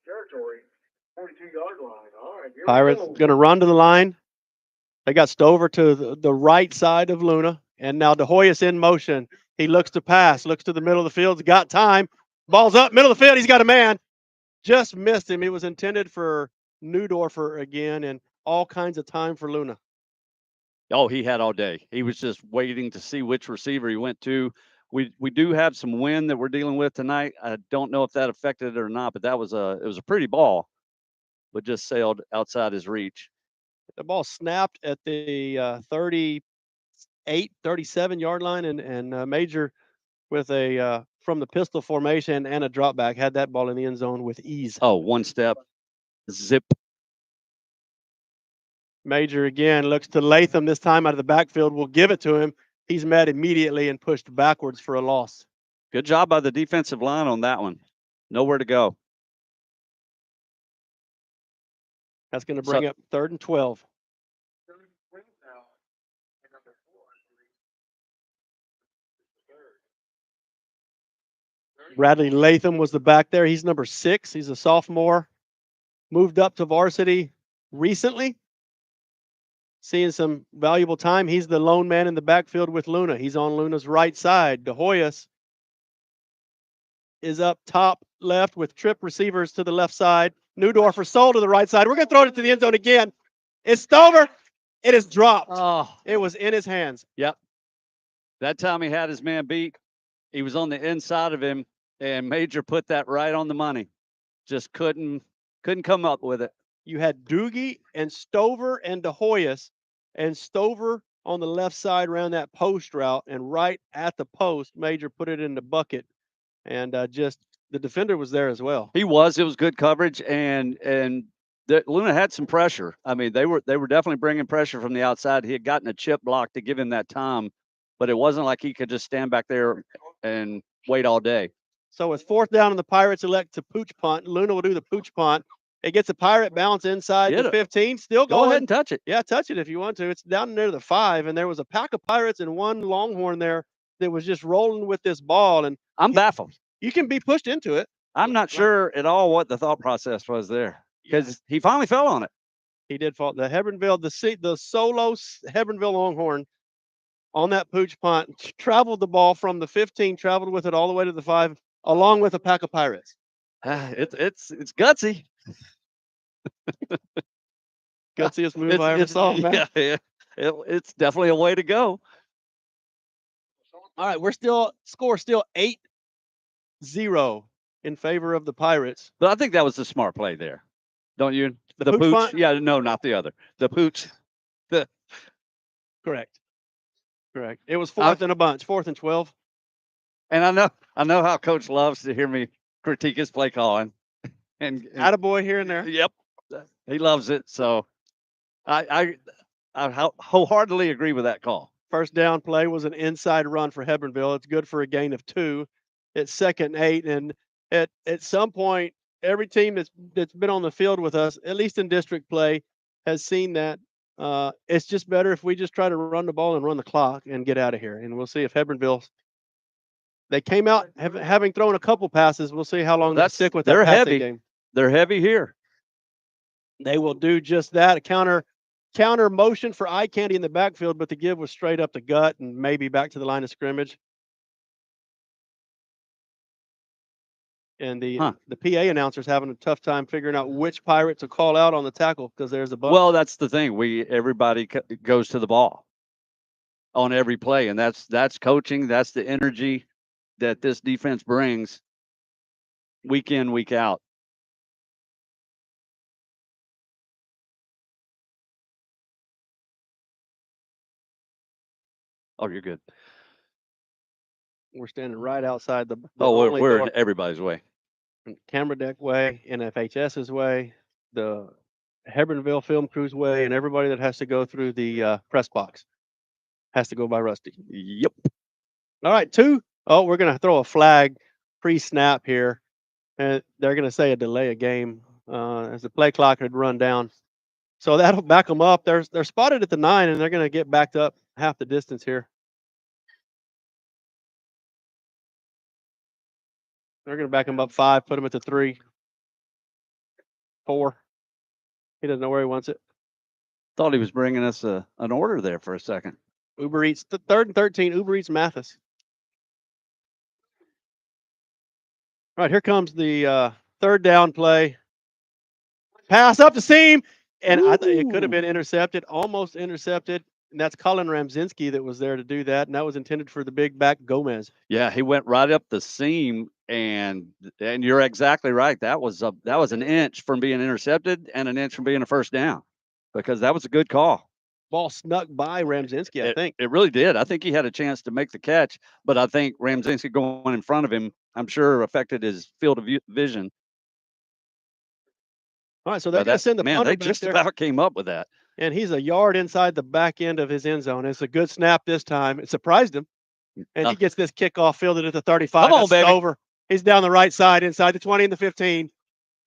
Territory, 42-yard line. All right. Pirates going to run to the line. They got Stover to the right side of Luna, and now De Hoyos in motion. He looks to pass, looks to the middle of the field. He's got time. Ball's up, middle of the field. He's got a man. Just missed him. It was intended for Neudorfer again, and all kinds of time for Luna. Oh, he had all day. He was just waiting to see which receiver he went to. We do have some wind that we're dealing with tonight. I don't know if that affected it or not, but it was a pretty ball, but just sailed outside his reach. The ball snapped at the 38, 37-yard line, and Major with a from the pistol formation and a drop back had that ball in the end zone with ease. Oh, one step, zip. Major again looks to Latham this time out of the backfield. Will give it to him. He's met immediately and pushed backwards for a loss. Good job by the defensive line on that one. Nowhere to go. That's going to bring up 3rd and 12. Bradley Latham was the back there. He's number 6. He's a sophomore. Moved up to varsity recently. Seeing some valuable time. He's the lone man in the backfield with Luna. He's on Luna's right side. De Hoyos is up top left with trip receivers to the left side. Neudorfer sold to the right side. We're going to throw it to the end zone again. It's Stover. It is dropped. Oh, it was in his hands. Yep. That time he had his man beat. He was on the inside of him, and Major put that right on the money. Just couldn't come up with it. You had Doogie and Stover and De Hoyos, and Stover on the left side around that post route, and right at the post, Major put it in the bucket, and just the defender was there as well. He was. It was good coverage, and Luna had some pressure. I mean, they were definitely bringing pressure from the outside. He had gotten a chip block to give him that time, but it wasn't like he could just stand back there and wait all day. So it's 4th down, and the Pirates elect to pooch punt. Luna will do the pooch punt. It gets a Pirate bounce inside the 15. Still going. Go ahead and touch it. Yeah, touch it if you want to. It's down near the 5, and there was a pack of Pirates and one Longhorn there that was just rolling with this ball. And I'm baffled. You can be pushed into it. I'm not sure at all what the thought process was there because he finally fell on it. He did fall. The Hebbronville, the solo Hebbronville Longhorn on that pooch punt traveled the ball from the 15, traveled with it all the way to the 5, along with a pack of Pirates. It's gutsy. Gutsiest move I ever saw, man. Yeah, it's definitely a way to go. All right, score still 8-0 in favor of the Pirates. But I think that was the smart play there, don't you? The pooch pooch? punt? Yeah, no, not the other. The pooch. Correct. It was 4th and a bunch, 4th and 12. And I know how Coach loves to hear me critique his play calling. And attaboy here and there. Yep, he loves it. So I wholeheartedly agree with that call. First down play was an inside run for Hebbronville. It's good for a gain of 2. It's 2nd and 8, and at some point, every team that's been on the field with us, at least in district play, has seen that it's just better if we just try to run the ball and run the clock and get out of here. And we'll see if Hebbronville. They came out having thrown a couple passes. We'll see how long they stick with that they're passing heavy. game. They're heavy here. They will do just that. A counter motion for eye candy in the backfield, but the give was straight up the gut and maybe back to the line of scrimmage. And the Huh. the PA announcer's having a tough time figuring out which pirate to call out on the tackle because there's a bunch. Well, that's the thing. Everybody goes to the ball on every play, and that's coaching. That's the energy that this defense brings week in, week out. Oh, you're good. We're standing right outside the Oh, only we're door, in everybody's way. camera deck way, NFHS's way, the Hebbronville film crew's way, and everybody that has to go through the press box has to go by Rusty. Yep. All right, 2. Oh, we're gonna throw a flag pre-snap here, and they're gonna say a delay a game as the play clock had run down. So that'll back them up. They're spotted at the 9, and they're gonna get backed up half the distance here. They're gonna back him up 5, put him at the 3, 4. He doesn't know where he wants it. Thought he was bringing us an order there for a second. Uber Eats, the 3rd and 13. Uber Eats Mathis. All right, here comes the 3rd down play. Pass up the seam, and I thought it could have been intercepted, almost intercepted. And that's Colin Ramzinski that was there to do that, and that was intended for the big back Gomez. Yeah, he went right up the seam, and you're exactly right. That was an inch from being intercepted and an inch from being a first down, because that was a good call. Ball snuck by Ramzinski, I think. It really did. I think he had a chance to make the catch, but I think Ramzinski going in front of him, I'm sure, affected his field of vision. All right, so they're going to send the punter they back just there. about came up with that. And he's a yard inside the back end of his end zone. It's a good snap this time. It surprised him. And he gets this kickoff fielded at the 35. Come on, baby. Over. He's down the right side inside the 20 and the 15.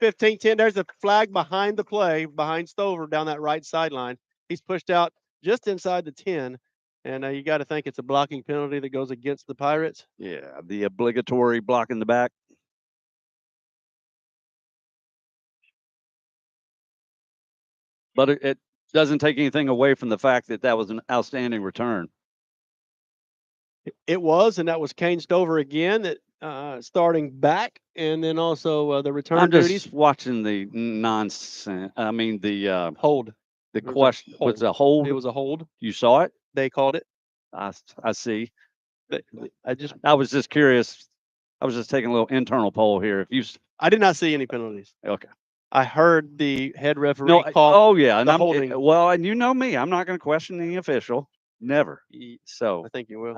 15-10. There's a flag behind the play, behind Stover down that right sideline. He's pushed out just inside the 10. And you got to think it's a blocking penalty that goes against the Pirates. Yeah, the obligatory block in the back. But it doesn't take anything away from the fact that that was an outstanding return. It was, and that was Kane Stover again, that starting back, and then also the return I'm just duties. watching the nonsense. I mean, the Hold. the question was a hold. It was a hold. You saw it? They called it. I see. I was just curious. I was just taking a little internal poll here. I did not see any penalties. Okay. I heard the head referee call. Oh yeah, and the holding. Well, and you know me, I'm not going to question the official. Never. So I think you will.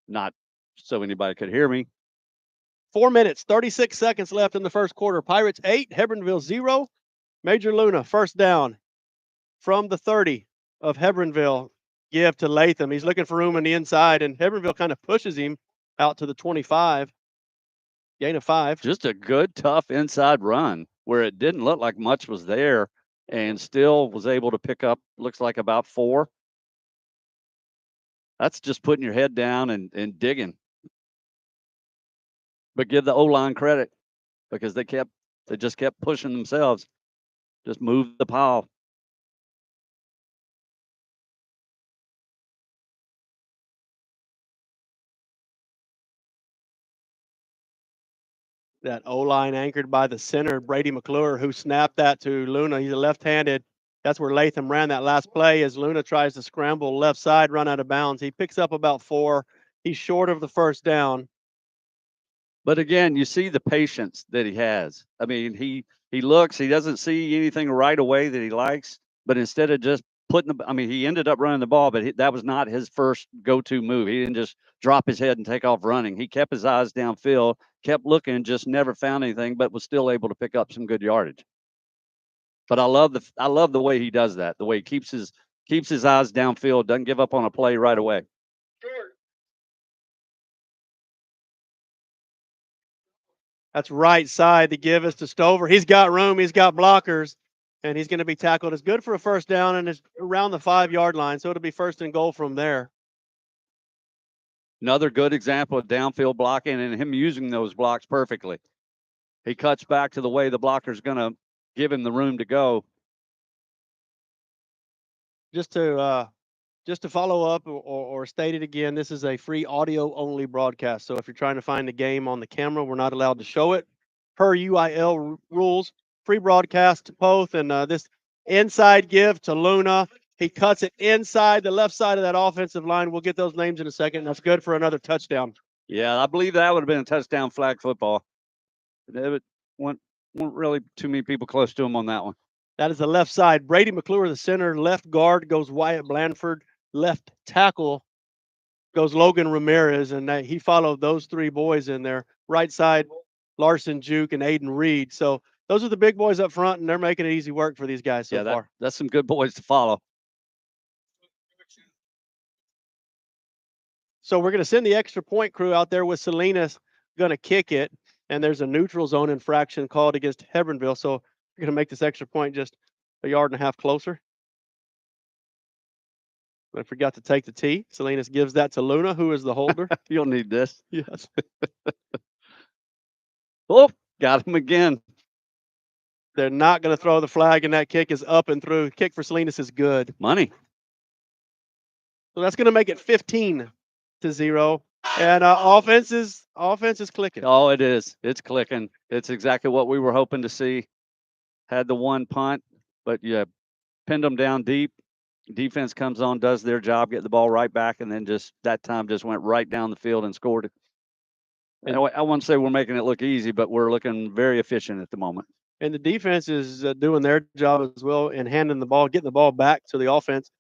Not so anybody could hear me. 4 minutes, 36 seconds left in the first quarter. Pirates 8, Hebbronville 0. Major Luna, first down from the 30 of Hebbronville. Give to Latham. He's looking for room on the inside, and Hebbronville kind of pushes him out to the 25. Gain of 5. Just a good, tough inside run where it didn't look like much was there, and still was able to pick up, looks like about 4. That's just putting your head down and digging. But give the O-line credit, because they just kept pushing themselves. Just moved the pile. That O-line anchored by the center, Brady McClure, who snapped that to Luna. He's a left-handed. That's where Latham ran that last play as Luna tries to scramble left side, run out of bounds. He picks up about 4. He's short of the first down. But again, you see the patience that he has. I mean, he looks, he doesn't see anything right away that he likes, but instead of just he ended up running the ball, but that was not his first go-to move. He didn't just drop his head and take off running. He kept his eyes downfield, kept looking, just never found anything, but was still able to pick up some good yardage. But I love the way he does that. The way he keeps his eyes downfield, doesn't give up on a play right away. That's right side to give us to Stover. He's got room. He's got blockers, and he's going to be tackled. It's good for a first down, and it's around the 5-yard line, so it'll be first and goal from there. Another good example of downfield blocking and him using those blocks perfectly. He cuts back to the way the blocker's going to give him the room to go. Just to just to follow up or state it again, this is a free audio only broadcast. So if you're trying to find the game on the camera, we're not allowed to show it per UIL rules. Free broadcast both, and this inside give to Luna. He cuts it inside the left side of that offensive line. We'll get those names in a second. That's good for another touchdown. Yeah, I believe that would have been a touchdown flag football. There weren't really too many people close to him on that one. That is the left side. Brady McClure, the center. Left guard goes Wyatt Blanford. Left tackle goes Logan Ramirez, and he followed those three boys in there. Right side, Larson Juke and Aiden Reed. So those are the big boys up front, and they're making it easy work for these guys so far. That's some good boys to follow. So we're going to send the extra point crew out there with Salinas going to kick it, and there's a neutral zone infraction called against Hebbronville. So we're going to make this extra point just a yard and a half closer. I forgot to take the tee. Salinas gives that to Luna, who is the holder. You'll need this. Yes. Oh, got him again. They're not going to throw the flag, and that kick is up and through. Kick for Salinas is good. Money. So that's going to make it 15-0. And offense is clicking. Oh, it is. It's clicking. It's exactly what we were hoping to see. Had the one punt, but you pinned them down deep. Defense comes on, does their job, get the ball right back, and then just that time just went right down the field and scored it. And I wouldn't say we're making it look easy, but we're looking very efficient at the moment. And the defense is doing their job as well and handing the ball, getting the ball back to the offense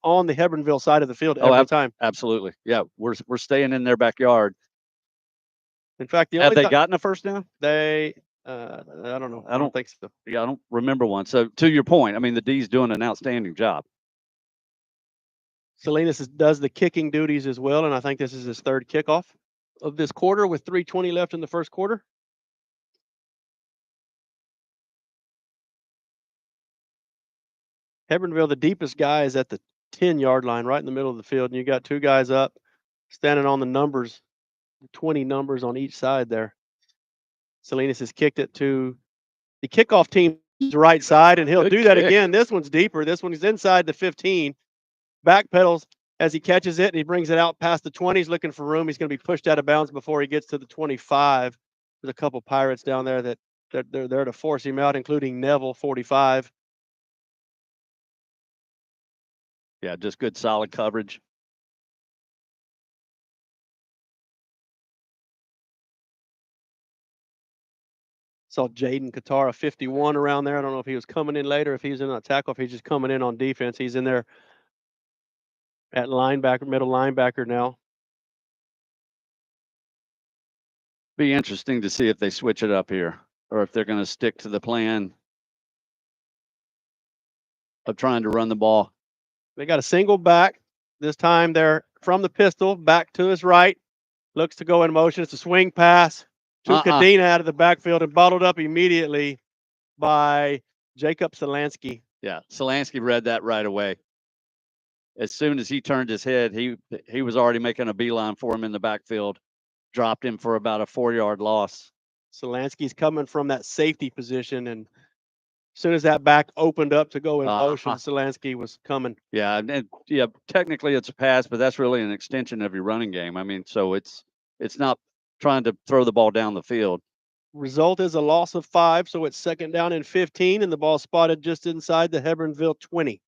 on the Hebbronville side of the field every time. Absolutely. Yeah, we're staying in their backyard. In fact, have they gotten a first down? I don't know. I don't think so. Yeah, I don't remember one. So to your point, I mean, the D's doing an outstanding job. Salinas does the kicking duties as well, and I think this is his third kickoff of this quarter with 3:20 left in the first quarter. Hebbronville, the deepest guy is at the 10-yard line, right in the middle of the field, and you got two guys up standing on the numbers, 20 numbers on each side there. Salinas has kicked it to the kickoff team's right side, and he'll do that again. This one's deeper. This one is inside the 15. Backpedals as he catches it, and he brings it out past the 20. He's looking for room. He's going to be pushed out of bounds before he gets to the 25. There's a couple Pirates down there that they're there to force him out, including Neville, 45. Yeah, just good, solid coverage. Saw Jaden Katara, 51 around there. I don't know if he was coming in later, if he's in that tackle, if he's just coming in on defense. He's in there at linebacker, middle linebacker now. Be interesting to see if they switch it up here or if they're going to stick to the plan of trying to run the ball. They got a single back. This time they're from the pistol, back to his right. Looks to go in motion. It's a swing pass to Kadena out of the backfield and bottled up immediately by Jacob Solansky. Yeah, Solansky read that right away. As soon as he turned his head, he was already making a beeline for him in the backfield. Dropped him for about a 4-yard loss. Solansky's coming from that safety position, and as soon as that back opened up to go in motion, Solansky was coming. Yeah, and yeah, technically it's a pass, but that's really an extension of your running game. I mean, so it's not trying to throw the ball down the field. Result is a loss of 5, so it's 2nd down and 15, and the ball spotted just inside the Hebbronville 20.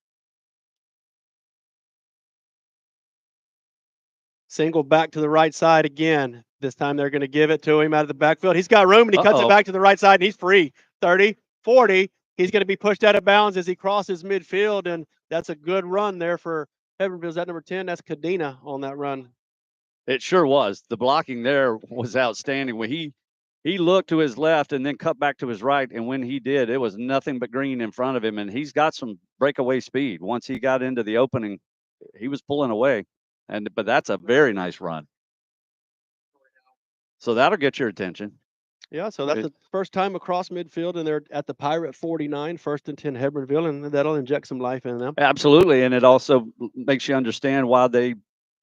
Single back to the right side again. This time they're going to give it to him out of the backfield. He's got room, and he cuts it back to the right side, and he's free. 30, 40. He's going to be pushed out of bounds as he crosses midfield, and that's a good run there for Hebbronville. Is that number 10? That's Kadena on that run. It sure was. The blocking there was outstanding. When he looked to his left and then cut back to his right, and when he did, it was nothing but green in front of him, and he's got some breakaway speed. Once he got into the opening, he was pulling away. But that's a very nice run. So that'll get your attention. Yeah, so that's the first time across midfield, and they're at the Pirate 49, 1st and 10 Hebbronville, and that'll inject some life in them. Absolutely, and it also makes you understand why they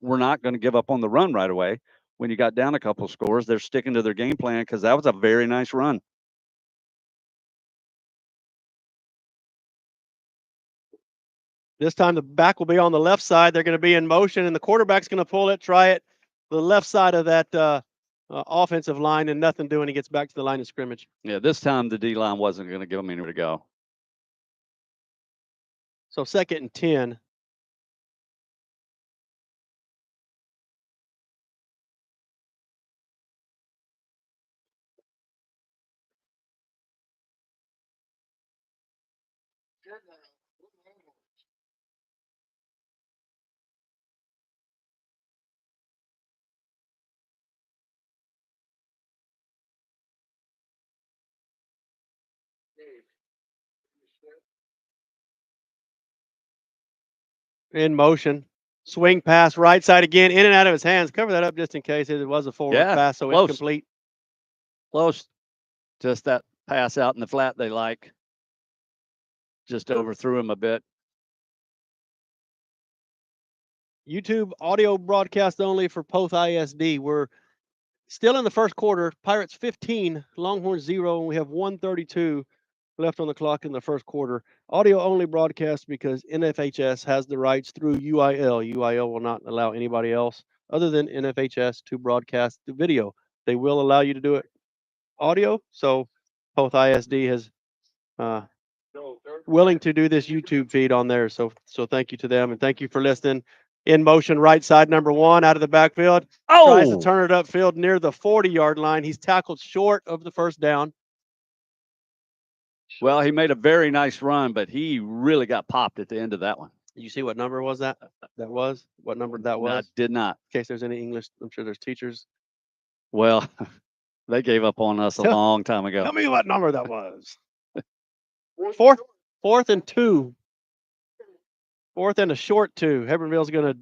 were not going to give up on the run right away. When you got down a couple scores, they're sticking to their game plan because that was a very nice run. This time the back will be on the left side. They're going to be in motion, and the quarterback's going to pull it, try it, the left side of that offensive line, and nothing doing. He gets back to the line of scrimmage. Yeah, this time the D-line wasn't going to give him anywhere to go. So 2nd and 10. In motion. Swing pass, right side again, in and out of his hands. Cover that up just in case it was a forward Yeah, pass, so close. incomplete. Close. Just that pass out in the flat they like. Just overthrew him a bit. YouTube audio broadcast only for Poth ISD. We're still in the first quarter. Pirates 15, Longhorns 0, and we have 1:32 left on the clock in the first quarter. Audio only broadcast because NFHS has the rights through UIL. UIL will not allow anybody else other than NFHS to broadcast the video. They will allow you to do it audio, so Poth ISD has willing to do this YouTube feed on there. So thank you to them, and thank you for listening. In motion, right side, number 1 out of the backfield. Tries to turn it upfield near the 40-yard line. He's tackled short of the first down. Well, he made a very nice run, but he really got popped at the end of that one. You see what number was that? What number that was? I did not. In case there's any English, I'm sure there's teachers. Well, they gave up on us a long time ago. Tell me what number that was. Fourth and 2. 4th and a short 2. Hebbronville's going to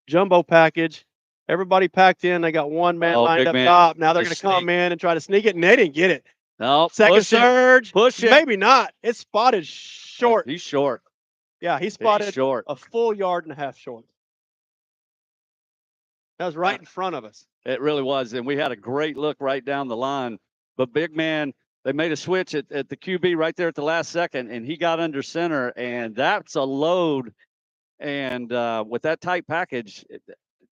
jumbo package. Everybody packed in. They got one man lined up top. Now they're going to come in and try to sneak it, and they didn't get it. No. Second surge. Push it. Maybe not. It's spotted short. He's short. Yeah, he spotted He's short. a full yard and a half short. That was right in front of us. It really was. And we had a great look right down the line. But big man, they made a switch at the QB right there at the last second, and he got under center, and that's a load. And with that tight package,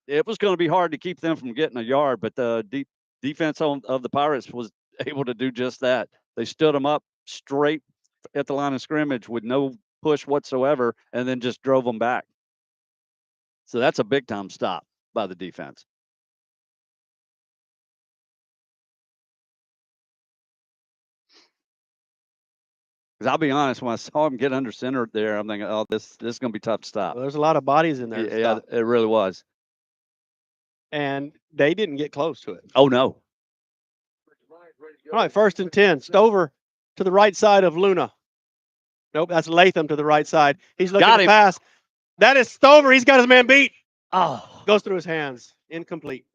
it was going to be hard to keep them from getting a yard, but the defense of the Pirates was able to do just that. They stood them up straight at the line of scrimmage with no push whatsoever, and then just drove them back. So that's a big-time stop by the defense. Because I'll be honest, when I saw him get under center there, I'm thinking, oh, this is going to be tough to stop. Well, there's a lot of bodies in there. Yeah, it really was. And they didn't get close to it. Oh, no. All right, 1st and 10. Stover to the right side of Luna. Nope, that's Latham to the right side. He's looking to pass. That is Stover. He's got his man beat. Oh. Goes through his hands. Incomplete.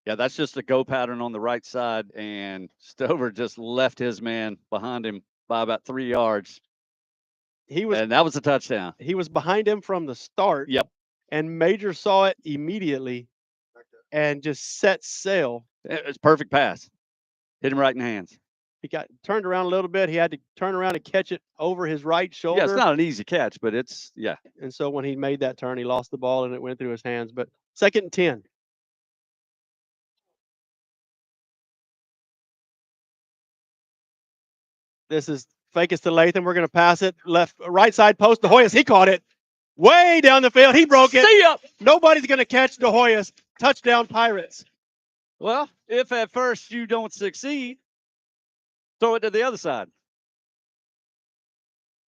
Yeah, that's just a go pattern on the right side, and Stover just left his man behind him by about 3 yards. And that was a touchdown. He was behind him from the start. Yep. And Major saw it immediately and just set sail. It was a perfect pass. Hit him right in the hands. He got turned around a little bit. He had to turn around and catch it over his right shoulder. Yeah, it's not an easy catch, but it's, yeah. And so when he made that turn, he lost the ball and it went through his hands. But 2nd and 10. This is Fakes to Latham. We're going to pass it right side post to Hoyas. He caught it way down the field. He broke it. See ya. Nobody's going to catch the Hoyas. Touchdown Pirates. Well, if at first you don't succeed, throw it to the other side.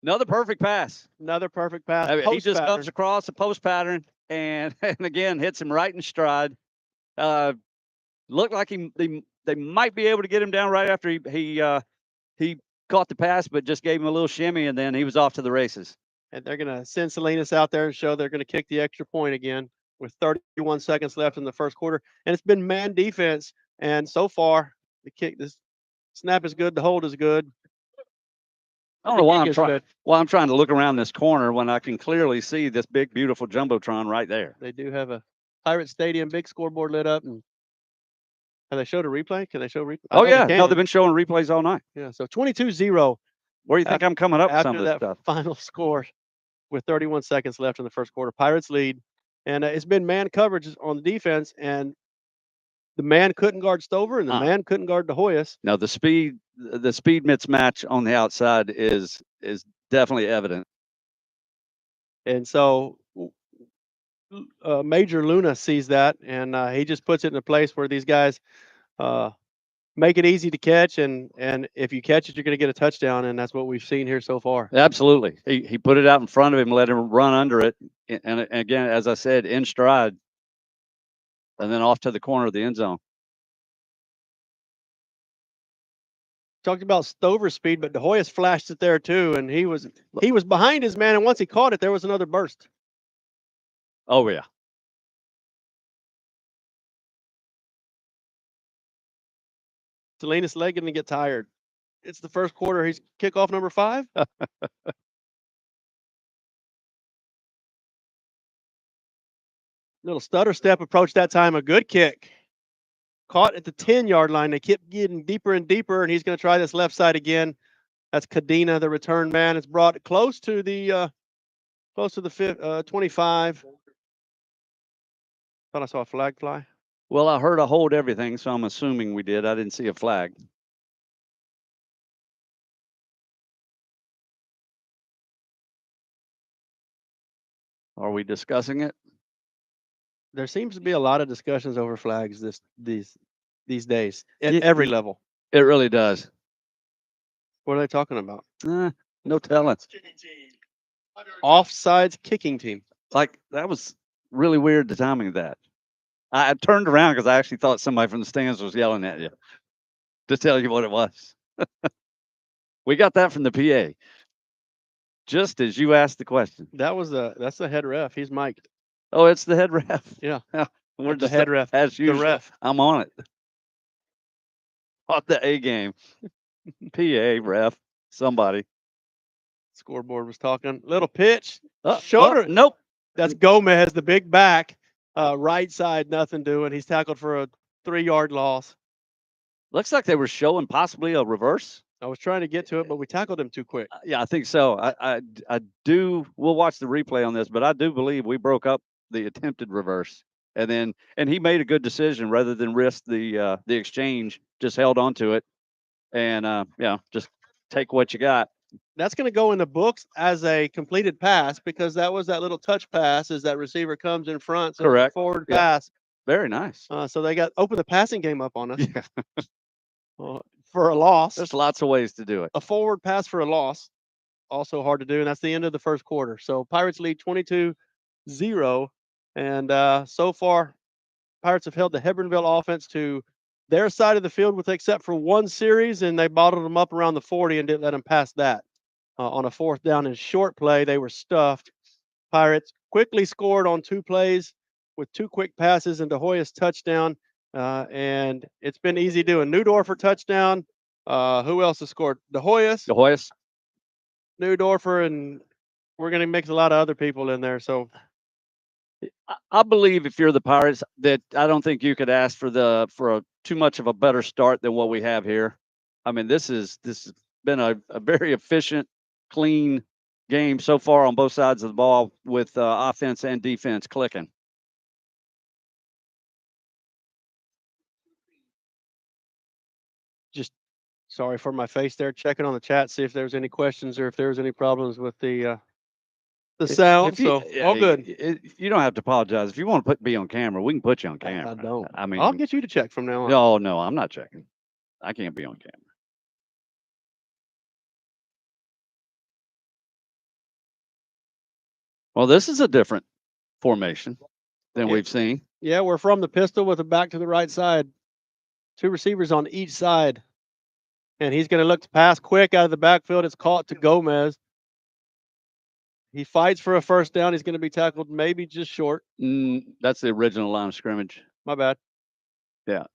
Another perfect pass. Another perfect pass. I mean, he just comes across a post pattern and again hits him right in stride. Looked like they might be able to get him down right after he caught the pass, but just gave him a little shimmy, and then he was off to the races. And they're going to send Salinas out there and show they're going to kick the extra point again with 31 seconds left in the first quarter. And it's been man defense. And so far, this snap is good. The hold is good. I don't know why I'm trying to look around this corner when I can clearly see this big, beautiful Jumbotron right there. They do have a Pirate Stadium big scoreboard lit up. And have they showed a replay? Can they show a replay? Oh, yeah. No, they've been showing replays all night. Yeah, so 22-0. Where do you think I'm coming up with some of this stuff? Final score with 31 seconds left in the first quarter. Pirates lead, and it's been man coverage on the defense, and the man couldn't guard Stover, and the man couldn't guard DeHoyas. Now the speed mismatch on the outside is definitely evident. And so Major Luna sees that, and he just puts it in a place where these guys make it easy to catch, and if you catch it, you're going to get a touchdown, and that's what we've seen here so far. Absolutely. He put it out in front of him, let him run under it, and again, as I said, in stride, and then off to the corner of the end zone. Talked about Stover's speed, but DeHoyas flashed it there too, and he was behind his man, and once he caught it, there was another burst. Oh yeah. Salinas leg going to get tired. It's the first quarter. He's kickoff number 5. Little stutter step approach that time. A good kick. Caught at the 10-yard line. They kept getting deeper and deeper, and he's going to try this left side again. That's Cadena, the return man. It's brought close to the 25. Thought I saw a flag fly. Well, I heard a hold everything, so I'm assuming we did. I didn't see a flag. Are we discussing it? There seems to be a lot of discussions over flags these days at every level. It really does. What are they talking about? No telling. Offsides kicking team. Like, that was really weird, the timing of that. I turned around because I actually thought somebody from the stands was yelling at you to tell you what it was. We got that from the PA. Just as you asked the question. That's the head ref. He's mic'd. Oh, it's the head ref. Yeah. We're the head ref. As usual. The ref. I'm on it. On the A game. PA ref. Somebody. Scoreboard was talking. Little pitch. Shoulder. Nope. That's Gomez, the big back. Right side, nothing doing. He's tackled for a 3-yard loss. Looks like they were showing possibly a reverse. I was trying to get to it, but we tackled him too quick. Yeah, I think so. I do. We'll watch the replay on this, but I do believe we broke up the attempted reverse, and he made a good decision rather than risk the exchange. Just held on to it, and just take what you got. That's going to go in the books as a completed pass because that was that little touch pass as that receiver comes in front. So correct. Forward pass. Very nice. So they opened the passing game up on us. Yeah. For a loss. There's lots of ways to do it. A forward pass for a loss. Also hard to do, and that's the end of the first quarter. So Pirates lead 22-0, and so far, Pirates have held the Hebbronville offense to their side of the field with except for one series, and they bottled them up around the 40 and didn't let them pass that. On a 4th down and short play, they were stuffed. Pirates quickly scored on 2 plays with 2 quick passes and DeHoyas touchdown. And it's been easy doing. Neudorfer touchdown. Who else has scored? DeHoyas. Neudorfer, and we're going to mix a lot of other people in there. So I believe if you're the Pirates, that I don't think you could ask for too much of a better start than what we have here. I mean, this has been a very efficient, clean game so far on both sides of the ball with offense and defense clicking. Just sorry for my face there. Checking on the chat, see if there was any questions or if there was any problems with the sound. All good. You don't have to apologize. If you want to be on camera, we can put you on camera. I don't. I mean, I'll get you to check from now on. No, I'm not checking. I can't be on camera. Well, this is a different formation than we've seen. Yeah, we're from the pistol with a back to the right side. 2 receivers on each side. And he's going to look to pass quick out of the backfield. It's caught to Gomez. He fights for a first down. He's going to be tackled maybe just short. That's the original line of scrimmage. My bad. Yeah.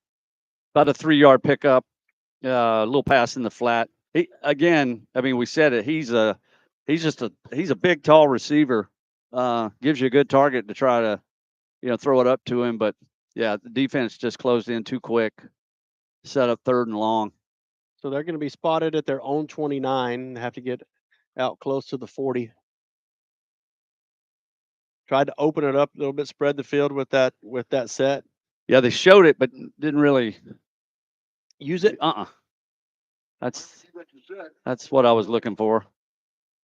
About a 3-yard pickup. A little pass in the flat. We said it. He's a big, tall receiver. Gives you a good target to try to, throw it up to him. But yeah, the defense just closed in too quick. Set up 3rd and long. So they're going to be spotted at their own 29 and have to get out close to the 40. Tried to open it up a little bit, spread the field with that set. Yeah, they showed it, but didn't really use it. That's what I was looking for.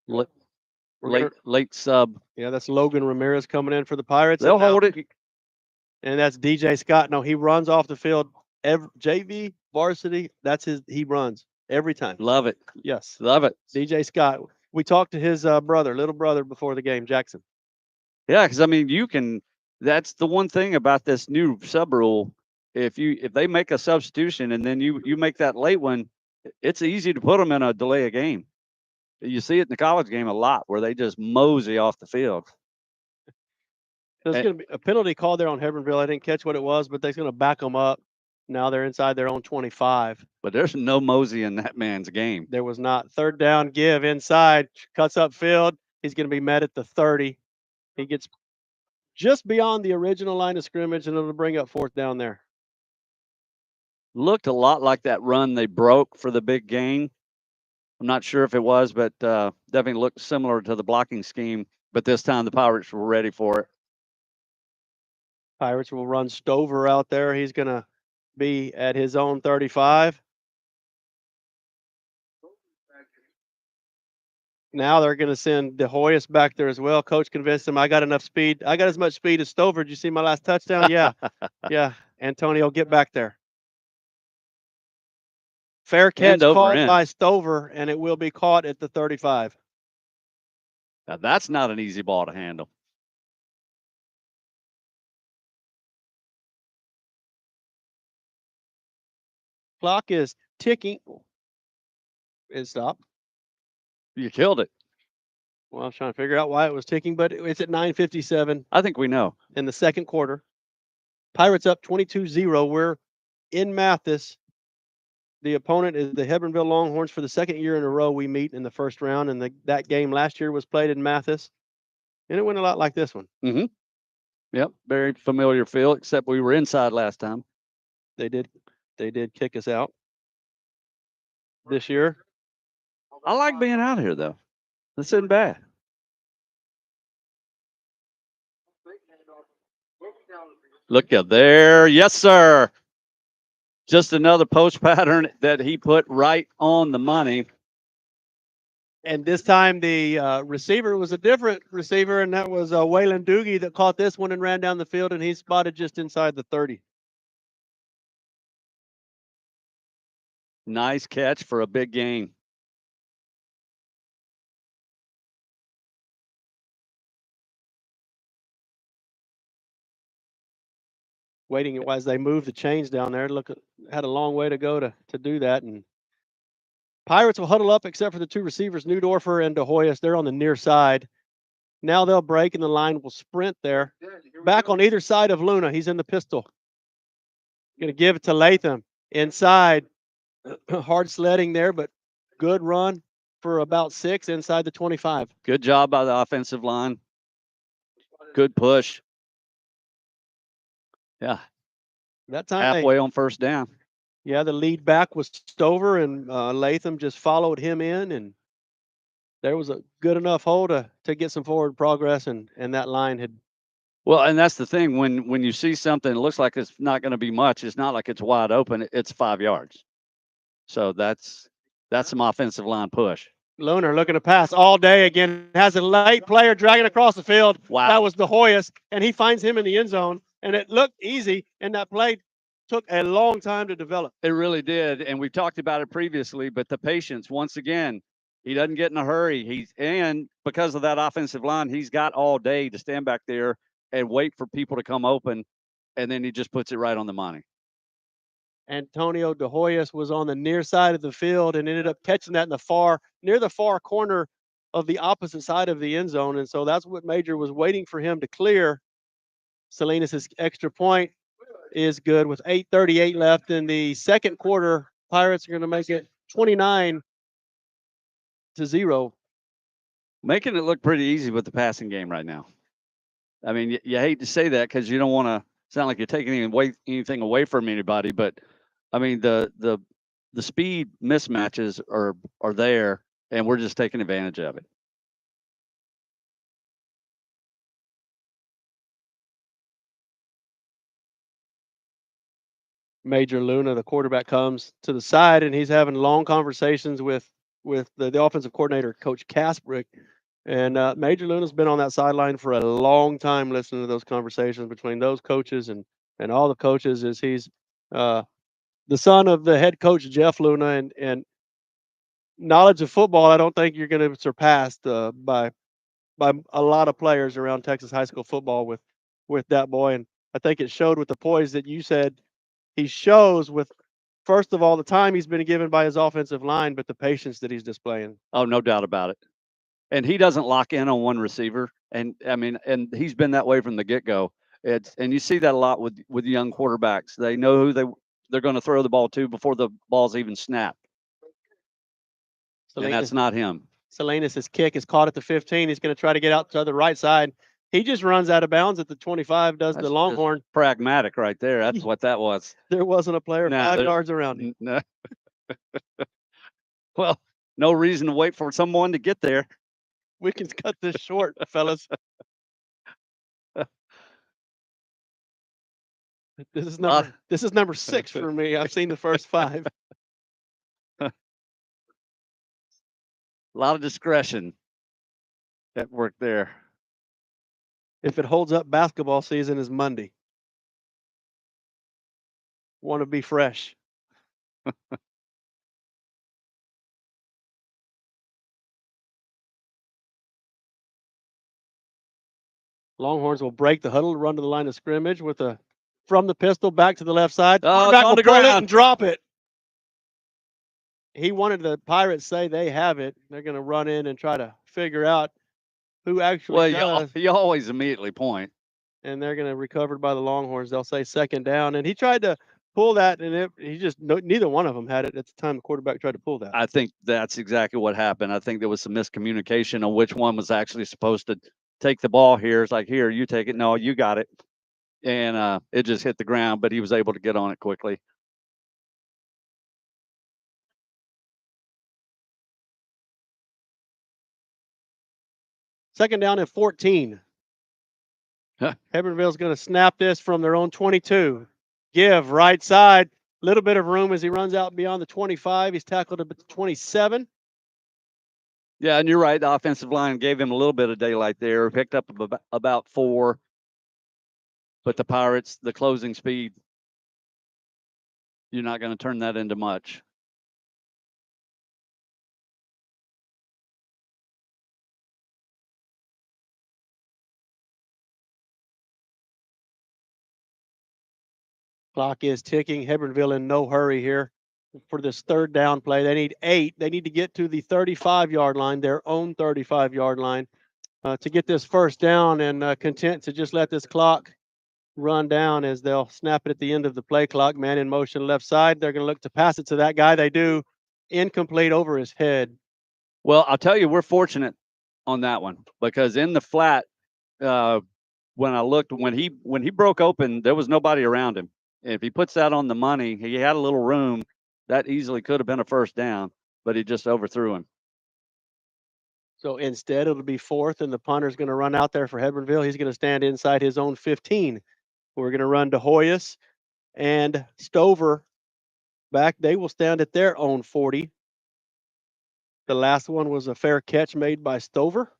Late sub. Yeah, that's Logan Ramirez coming in for the Pirates. They'll hold it. And that's DJ Scott. No, he runs off the field. JV, varsity, he runs every time. Love it. Yes. Love it. DJ Scott. We talked to his little brother before the game, Jackson. Yeah, because I mean, that's the one thing about this new sub rule. If they make a substitution and then you make that late one, it's easy to put them in a delay a game. You see it in the college game a lot where they just mosey off the field. There's going to be a penalty called there on Hebbronville. I didn't catch what it was, but they're going to back them up. Now they're inside their own 25. But there's no mosey in that man's game. There was not. Third down, give inside, cuts up field. He's going to be met at the 30. He gets just beyond the original line of scrimmage, and it'll bring up fourth down there. Looked a lot like that run they broke for the big gain. I'm not sure if it was, but definitely looked similar to the blocking scheme. But this time the Pirates were ready for it. Pirates will run Stover out there. He's going to be at his own 35. Now they're going to send De Hoyos back there as well. Coach convinced him, I got enough speed. I got as much speed as Stover. Did you see my last touchdown? Yeah. Yeah. Antonio, get back there. Fair catch called by Stover, and it will be caught at the 35. Now, that's not an easy ball to handle. Clock is ticking. It stopped. You killed it. Well, I was trying to figure out why it was ticking, but it's at 9:57. I think we know. In the second quarter. Pirates up 22-0. We're in Mathis. The opponent is the Hebbronville Longhorns. For the second year in a row, we meet in the first round, and that game last year was played in Mathis, and it went a lot like this one. Mm-hmm. Yep, very familiar feel, except we were inside last time. They did kick us out this year. I like being out here, though. This isn't bad. Look at there. Yes, sir. Just another post pattern that he put right on the money. And this time the receiver was a different receiver, and that was Waylon Doogie that caught this one and ran down the field, and he spotted just inside the 30. Nice catch for a big gain. Waiting as they move the chains down there. Look, had a long way to go to do that. And Pirates will huddle up except for the two receivers, Neudorfer and De Hoyos. They're on the near side. Now they'll break, and the line will sprint there. Back on either side of Luna. He's in the pistol. Going to give it to Latham. Inside. Hard sledding there, but good run for about 6 inside the 25. Good job by the offensive line. Good push. Yeah. That time halfway on first down. Yeah, the lead back was Stover, and Latham just followed him in, and there was a good enough hole to get some forward progress, and that line had. Well, and that's the thing. When you see something that looks like it's not going to be much, it's not like it's wide open. It's 5 yards. So that's some offensive line push. Lunar looking to pass all day again. Has a late player dragging across the field. Wow. That was De Hoyos, and he finds him in the end zone. And it looked easy, and that play took a long time to develop. It really did, and we talked about it previously, but the patience, once again, he doesn't get in a hurry. And because of that offensive line, he's got all day to stand back there and wait for people to come open, and then he just puts it right on the money. Antonio De Hoyos was on the near side of the field and ended up catching that near the far corner of the opposite side of the end zone, and so that's what Major was waiting for him to clear. Salinas' extra point is good with 8:38 left in the second quarter. Pirates are going to make it 29-0. Making it look pretty easy with the passing game right now. I mean, you hate to say that because you don't want to sound like you're taking anything away from anybody, but I mean the speed mismatches are there, and we're just taking advantage of it. Major Luna, the quarterback, comes to the side and he's having long conversations with the offensive coordinator, Coach Kasprick. And Major Luna's been on that sideline for a long time, listening to those conversations between those coaches and all the coaches. As he's the son of the head coach Jeff Luna, and knowledge of football, I don't think you're going to be surpassed by a lot of players around Texas high school football with that boy. And I think it showed with the poise that you said he shows with, first of all, the time he's been given by his offensive line, but the patience that he's displaying. Oh, no doubt about it. And he doesn't lock in on one receiver. And I mean, and he's been that way from the get-go. And you see that a lot with young quarterbacks. They know who they're going to throw the ball to before the ball's even snapped. And that's not him. Salinas' kick is caught at the 15. He's going to try to get out to the right side. He just runs out of bounds at the 25, does That's the Longhorn. Pragmatic right there. That's what that was. There wasn't a player Nah, 5 yards around him. No. Well, no reason to wait for someone to get there. We can cut this short, fellas. This is number 6 for me. I've seen the first 5. A lot of discretion at work there. If it holds up, basketball season is Monday. Want to be fresh. Longhorns will break the huddle, run to the line of scrimmage with from the pistol back to the left side. Oh, Quarterback it's on will the pull it ground and drop it. He wanted the Pirates say they have it. They're going to run in and try to figure out who actually does. You always immediately point. And they're going to recover by the Longhorns. They'll say second down. And he tried to pull that, and neither one of them had it at the time the quarterback tried to pull that. I think that's exactly what happened. I think there was some miscommunication on which one was actually supposed to take the ball here. It's like, here, you take it. No, you got it. And it just hit the ground, but he was able to get on it quickly. Second down and 14. Hebbronville's going to snap this from their own 22. Give right side. Little bit of room as he runs out beyond the 25. He's tackled at the 27. Yeah, and you're right. The offensive line gave him a little bit of daylight there. Picked up about 4. But the Pirates, the closing speed, you're not going to turn that into much. Clock is ticking. Hebbronville in no hurry here for this third down play. They need 8. They need to get to the 35-yard line, their own 35-yard line, to get this first down, and content to just let this clock run down as they'll snap it at the end of the play clock. Man in motion left side. They're going to look to pass it to that guy. They do. Incomplete over his head. Well, I'll tell you, we're fortunate on that one because in the flat, when I looked, when he broke open, there was nobody around him. If he puts that on the money, he had a little room. That easily could have been a first down, but he just overthrew him. So instead, it'll be 4th, and the punter's going to run out there for Hebbronville. He's going to stand inside his own 15. We're going to run to Hoyas and Stover back. They will stand at their own 40. The last one was a fair catch made by Stover.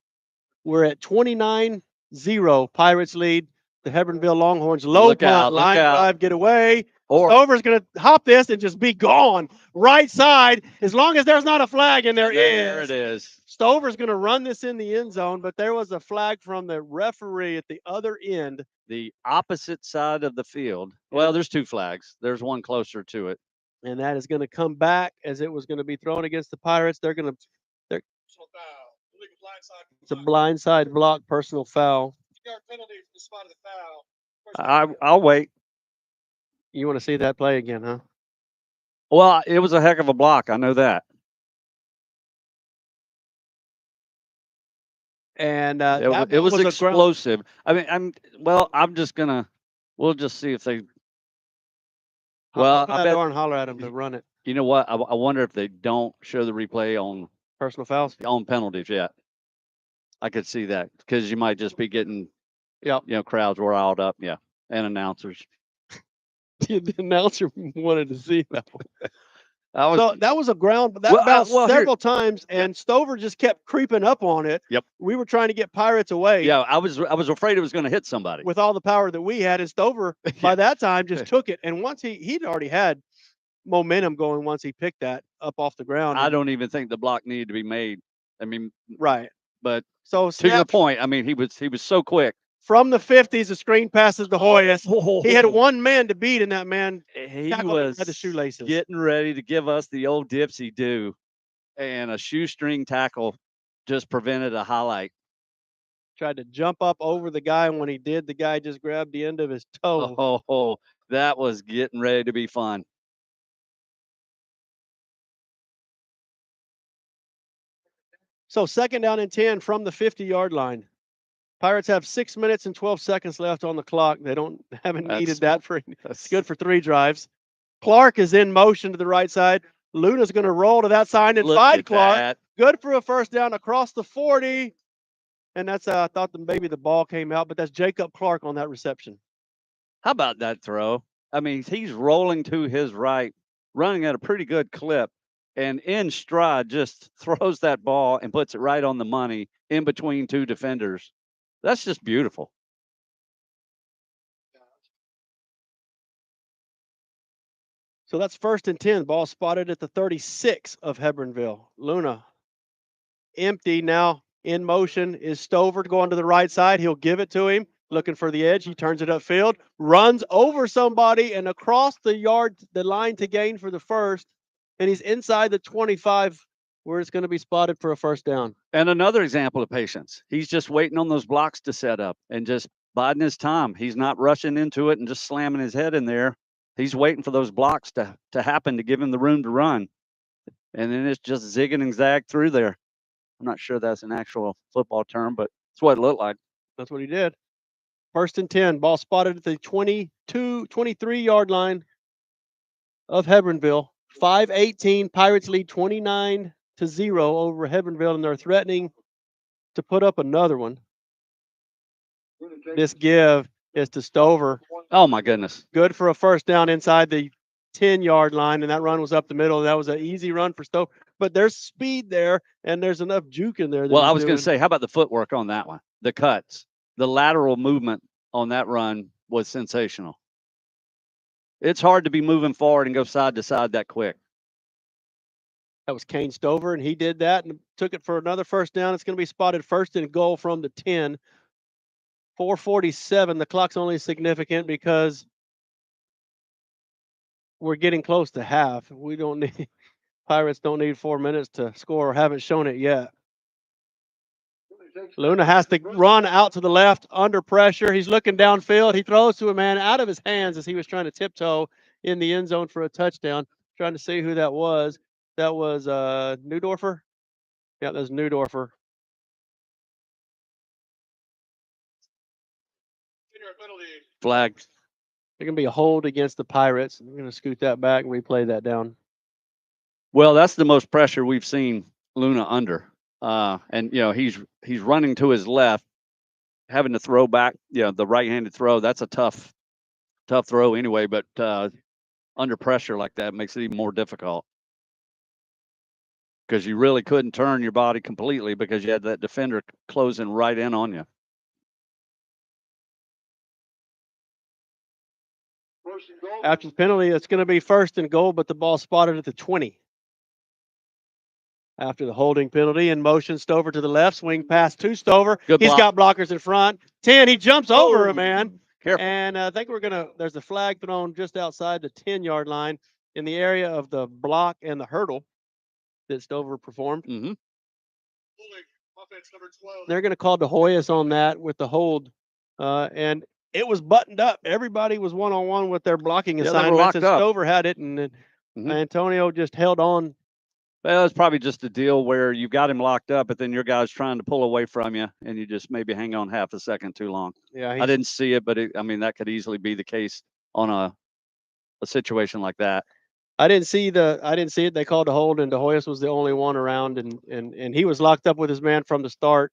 We're at 29-0. Pirates lead the Hebbronville Longhorns. Low punt, line drive, get away. Stover's going to hop this and just be gone. Right side, as long as there's not a flag, and there it is. Stover's going to run this in the end zone, but there was a flag from the referee at the other end. The opposite side of the field. Well, there's 2 flags. There's one closer to it. And that is going to come back as it was going to be thrown against the Pirates. It's a blindside block, personal foul. I'll wait. You want to see that play again, huh? Well, it was a heck of a block. I know that. And it was explosive. We'll just see if they. Well, I bet and holler at them to run it. You know what? I wonder if they don't show the replay on personal fouls, on penalties yet. I could see that because you might just be getting, crowds riled up, and announcers. The announcer wanted to see that one. I was So that was a ground, but that Well, bounced well, here- several times, and Stover just kept creeping up on it. Yep. We were trying to get Pirates away. yeah, I was afraid it was going to hit somebody. With all the power that we had, and Stover by that time just took it. And once he'd already had momentum going once he picked that up off the ground. I don't even think the block needed to be made. I mean, Right. but So to your snap point, I mean, he was so quick. from the 50s, the screen passes to Hoyas. He had Oh. one man to beat, and that man He tackled him was by the shoelaces. getting ready to give us the old dipsy do, and a shoestring tackle just prevented a highlight. Tried to jump up over the guy, and when he did, the guy just grabbed the end of his toe. Oh, that was getting ready to be fun. So 2nd down and 10 from the 50-yard line. Pirates have 6 minutes and 12 seconds left on the clock. They haven't needed that for. It's good for 3 drives. Clark is in motion to the right side. Luna's going to roll to that side and Look find at Clark. that. Good for a first down across the 40. And that's I thought maybe the ball came out, but that's Jacob Clark on that reception. How about that throw? I mean, he's rolling to his right, running at a pretty good clip, and in stride just throws that ball and puts it right on the money in between 2 defenders. That's just beautiful. So that's 1st and 10. Ball spotted at the 36 of Hebbronville. Luna empty now. In motion is Stover going to the right side. He'll give it to him, looking for the edge. He turns it upfield, runs over somebody and across the line to gain for the first. And he's inside the 25 where it's going to be spotted for a first down. And another example of patience. He's just waiting on those blocks to set up and just biding his time. He's not rushing into it and just slamming his head in there. He's waiting for those blocks to happen to give him the room to run. And then it's just zigging and zag through there. I'm not sure that's an actual football term, but it's what it looked like. That's what he did. 1st and 10. Ball spotted at the 23-yard line of Hebbronville. 5:18. Pirates lead 29-0 over Hebbronville, and they're threatening to put up another one. This give is to Stover. Oh, my goodness. Good for a first down inside the 10-yard line, and that run was up the middle. That was an easy run for Stover. But there's speed there, and there's enough juke in there. Well, I was going to say, how about the footwork on that one? The cuts, the lateral movement on that run was sensational. It's hard to be moving forward and go side to side that quick. That was Kane Stover, and he did that and took it for another first down. It's going to be spotted 1st and goal from the 10. 4:47. The clock's only significant because we're getting close to half. We don't need Pirates don't need 4 minutes to score, or haven't shown it yet. Luna has to run out to the left under pressure. He's looking downfield. He throws to a man out of his hands as he was trying to tiptoe in the end zone for a touchdown. Trying to see who that was. That was Neudorfer. Yeah, that's Neudorfer. Flag. There's going to be a hold against the Pirates. We're going to scoot that back and replay that down. Well, that's the most pressure we've seen Luna under. And, he's running to his left, having to throw back, the right-handed throw. That's a tough throw anyway, but under pressure like that makes it even more difficult because you really couldn't turn your body completely because you had that defender closing right in on you. After the penalty, it's going to be 1st and goal, but the ball spotted at the 20. After the holding penalty, in motion, Stover to the left, swing pass to Stover. He's got blockers in front. 10, he jumps over a man. Careful. And I think there's a flag thrown just outside the 10-yard line in the area of the block and the hurdle that Stover performed. Mm-hmm. They're going to call De Hoyos on that with the hold. And it was buttoned up. Everybody was one-on-one with their blocking assignments, and Stover had it, and Antonio just held on. Well, it's probably just a deal where you got him locked up, but then your guy's trying to pull away from you, and you just maybe hang on half a second too long. Yeah, I didn't see it, but that could easily be the case on a situation like that. I didn't see it. They called a hold, and De Hoyos was the only one around, and he was locked up with his man from the start.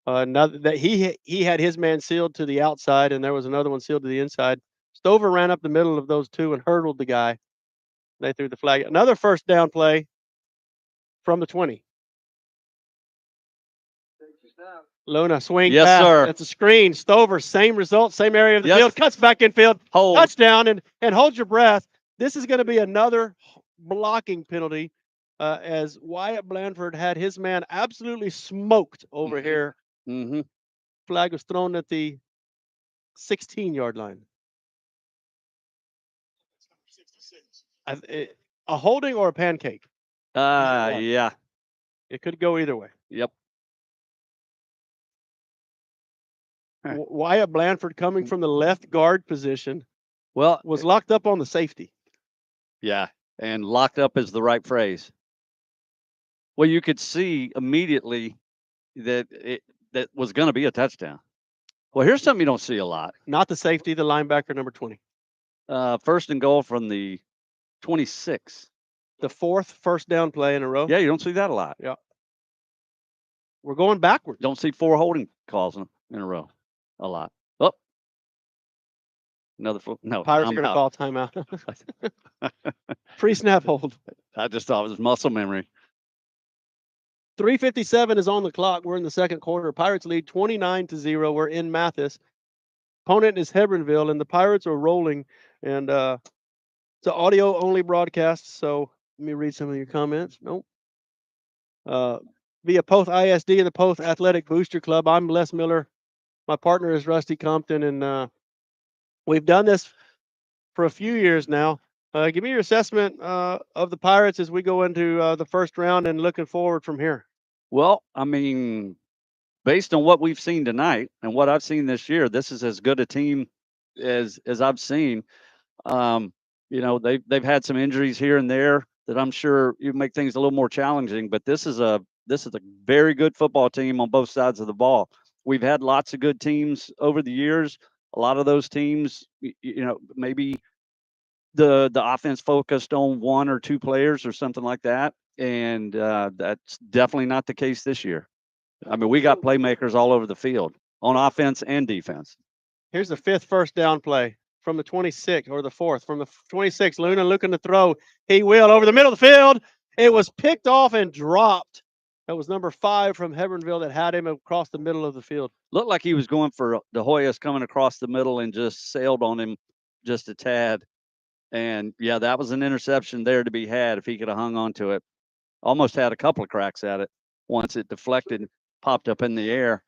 Now that he had his man sealed to the outside, and there was another one sealed to the inside. Stover ran up the middle of those two and hurdled the guy. They threw the flag. Another first down play from the 20. Luna swing Yes, pass. sir. That's a screen. Stover, same result, same area of the Yes. field. Cuts back in field. Hold. Touchdown, and hold your breath. This is going to be another blocking penalty as Wyatt Blandford had his man absolutely smoked over here. Mm-hmm. Flag was thrown at the 16-yard line. A holding or a pancake? Yeah. It could go either way. Yep. Wyatt Blandford coming from the left guard position Well, was locked up on the safety. yeah, and locked up is the right phrase. Well, you could see immediately that that was going to be a touchdown. Well, here's something you don't see a lot. Not the safety, the linebacker, number 20. First and goal from the 26. The fourth first down play in a row. Yeah, you don't see that a lot. Yeah. We're going backwards. Don't see 4 holding calls in a row a lot. Oh, another no. Pirates are I'm going to out. call timeout. Pre-snap hold. I just thought it was muscle memory. 3:57 is on the clock. We're in the second quarter. Pirates lead 29-0. We're in Mathis. Opponent is Hebbronville, and the Pirates are rolling. And it's an audio-only broadcast, so let me read some of your comments. Nope. Via Poth ISD and the Poth Athletic Booster Club. I'm Les Miller. My partner is Rusty Compton, and we've done this for a few years now. Give me your assessment of the Pirates as we go into the first round and looking forward from here. Well, I mean, based on what we've seen tonight and what I've seen this year, this is as good a team as I've seen. You know, they've had some injuries here and there that I'm sure you make things a little more challenging, but this is a very good football team on both sides of the ball. We've had lots of good teams over the years. A lot of those teams, you know, maybe the offense focused on 1 or 2 players or something like that, and that's definitely not the case this year. I mean, we got playmakers all over the field on offense and defense. Here's the fifth first down play from the 26, or the fourth from the 26. Luna looking to throw. He will over the middle of the field. It was picked off and dropped. That was number 5 from Hebbronville that had him across the middle of the field. Looked like he was going for De Hoyos coming across the middle and just sailed on him just a tad. And yeah, that was an interception there to be had if he could have hung on to it. Almost had a couple of cracks at it once it deflected, popped up in the air.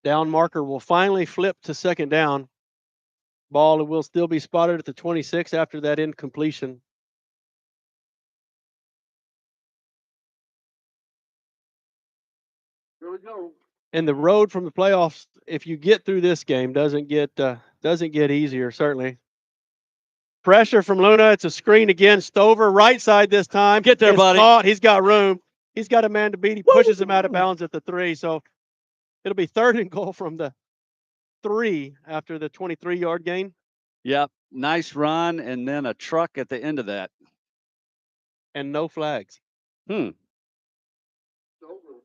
Down marker will finally flip to second down. Ball will still be spotted at the 26 after that incompletion. Here we go. And the road from the playoffs, if you get through this game, doesn't get easier, certainly. Pressure from Luna. It's a screen again. Stover, right side this time. Get there, It's buddy. Caught. He's got room. He's got a man to beat. He pushes him out of bounds at the 3. So it'll be third and goal from the 3 after the 23-yard gain. Yep. Nice run, and then a truck at the end of that. And no flags. It's over.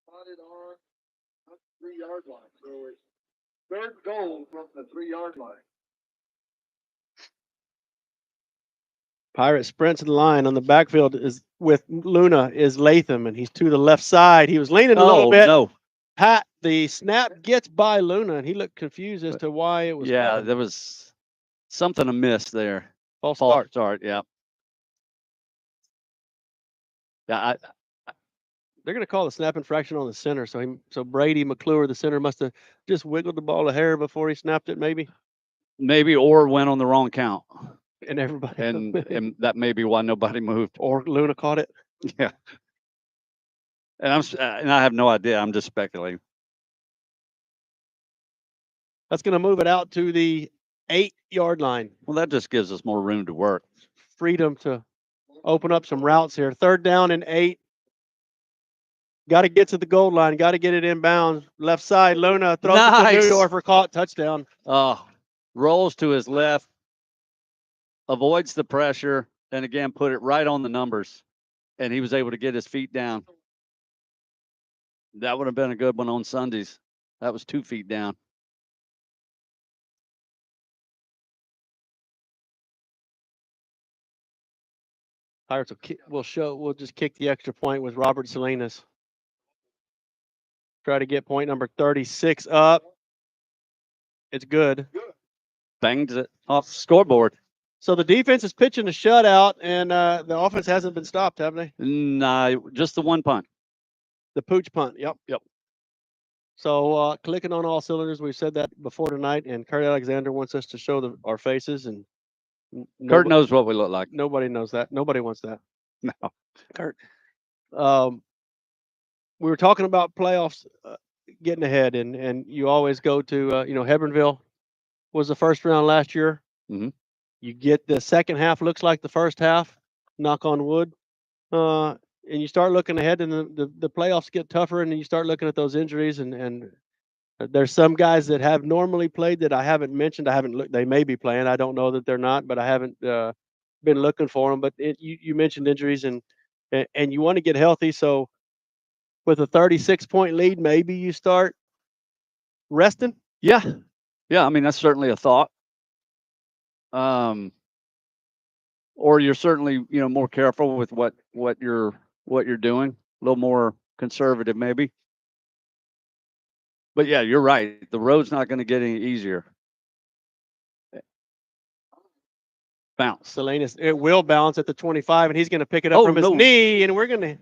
Spotted on the 3-yard line. So it's third goal from the 3-yard line. Pirate sprints in the line on the backfield is with Luna is Latham, and he's to the left side. He was leaning a little bit. No. Pat, the snap gets by Luna, and he looked confused as to why it was. Yeah, called. there was something amiss there. False False start. start. Yeah. Yeah. They're going to call the snap infraction on the center. So Brady McClure, the center, must have just wiggled the ball a hair before he snapped it, maybe. Maybe or went on the wrong count, And everybody. and that may be why nobody moved. Or Luna caught it. Yeah. And I have no idea. I'm just speculating. That's going to move it out to the 8-yard line. Well, that just gives us more room to work. Freedom to open up some routes here. Third down and 8. Got to get to the goal line. Got to get it inbounds. Left side, Luna throws it to Newdorf for caught. Touchdown. Rolls to his left, avoids the pressure, and again put it right on the numbers, and he was able to get his feet down. That would have been a good one on Sundays. That was 2 feet down. Pirates we'll just kick the extra point with Robert Salinas. Try to get point number 36 up. It's good. Banged it off the scoreboard. So the defense is pitching a shutout, and the offense hasn't been stopped, have they? Nah, just the one punt. The pooch punt. Yep. Yep. So clicking on all cylinders. We've said that before tonight, and Kurt Alexander wants us to show our faces, and Kurt knows what we look like. Nobody knows that. Nobody wants that. No. Kurt. We were talking about playoffs getting ahead, and you always go to Hebbronville was the first round last year. Mhm. You get the second half looks like the first half. Knock on wood. And you start looking ahead, and the playoffs get tougher, and then you start looking at those injuries, and there's some guys that have normally played that I haven't mentioned. I haven't looked. They may be playing. I don't know that they're not, but I haven't been looking for them. But you mentioned injuries, and you want to get healthy. So with a 36-point lead, maybe you start resting. Yeah. I mean, that's certainly a thought. Or you're certainly more careful with what you're doing. A little more conservative, maybe. But yeah, you're right. The road's not going to get any easier. Bounce. Salinas, it will bounce at the 25, and he's going to pick it up from his knee, and we're going to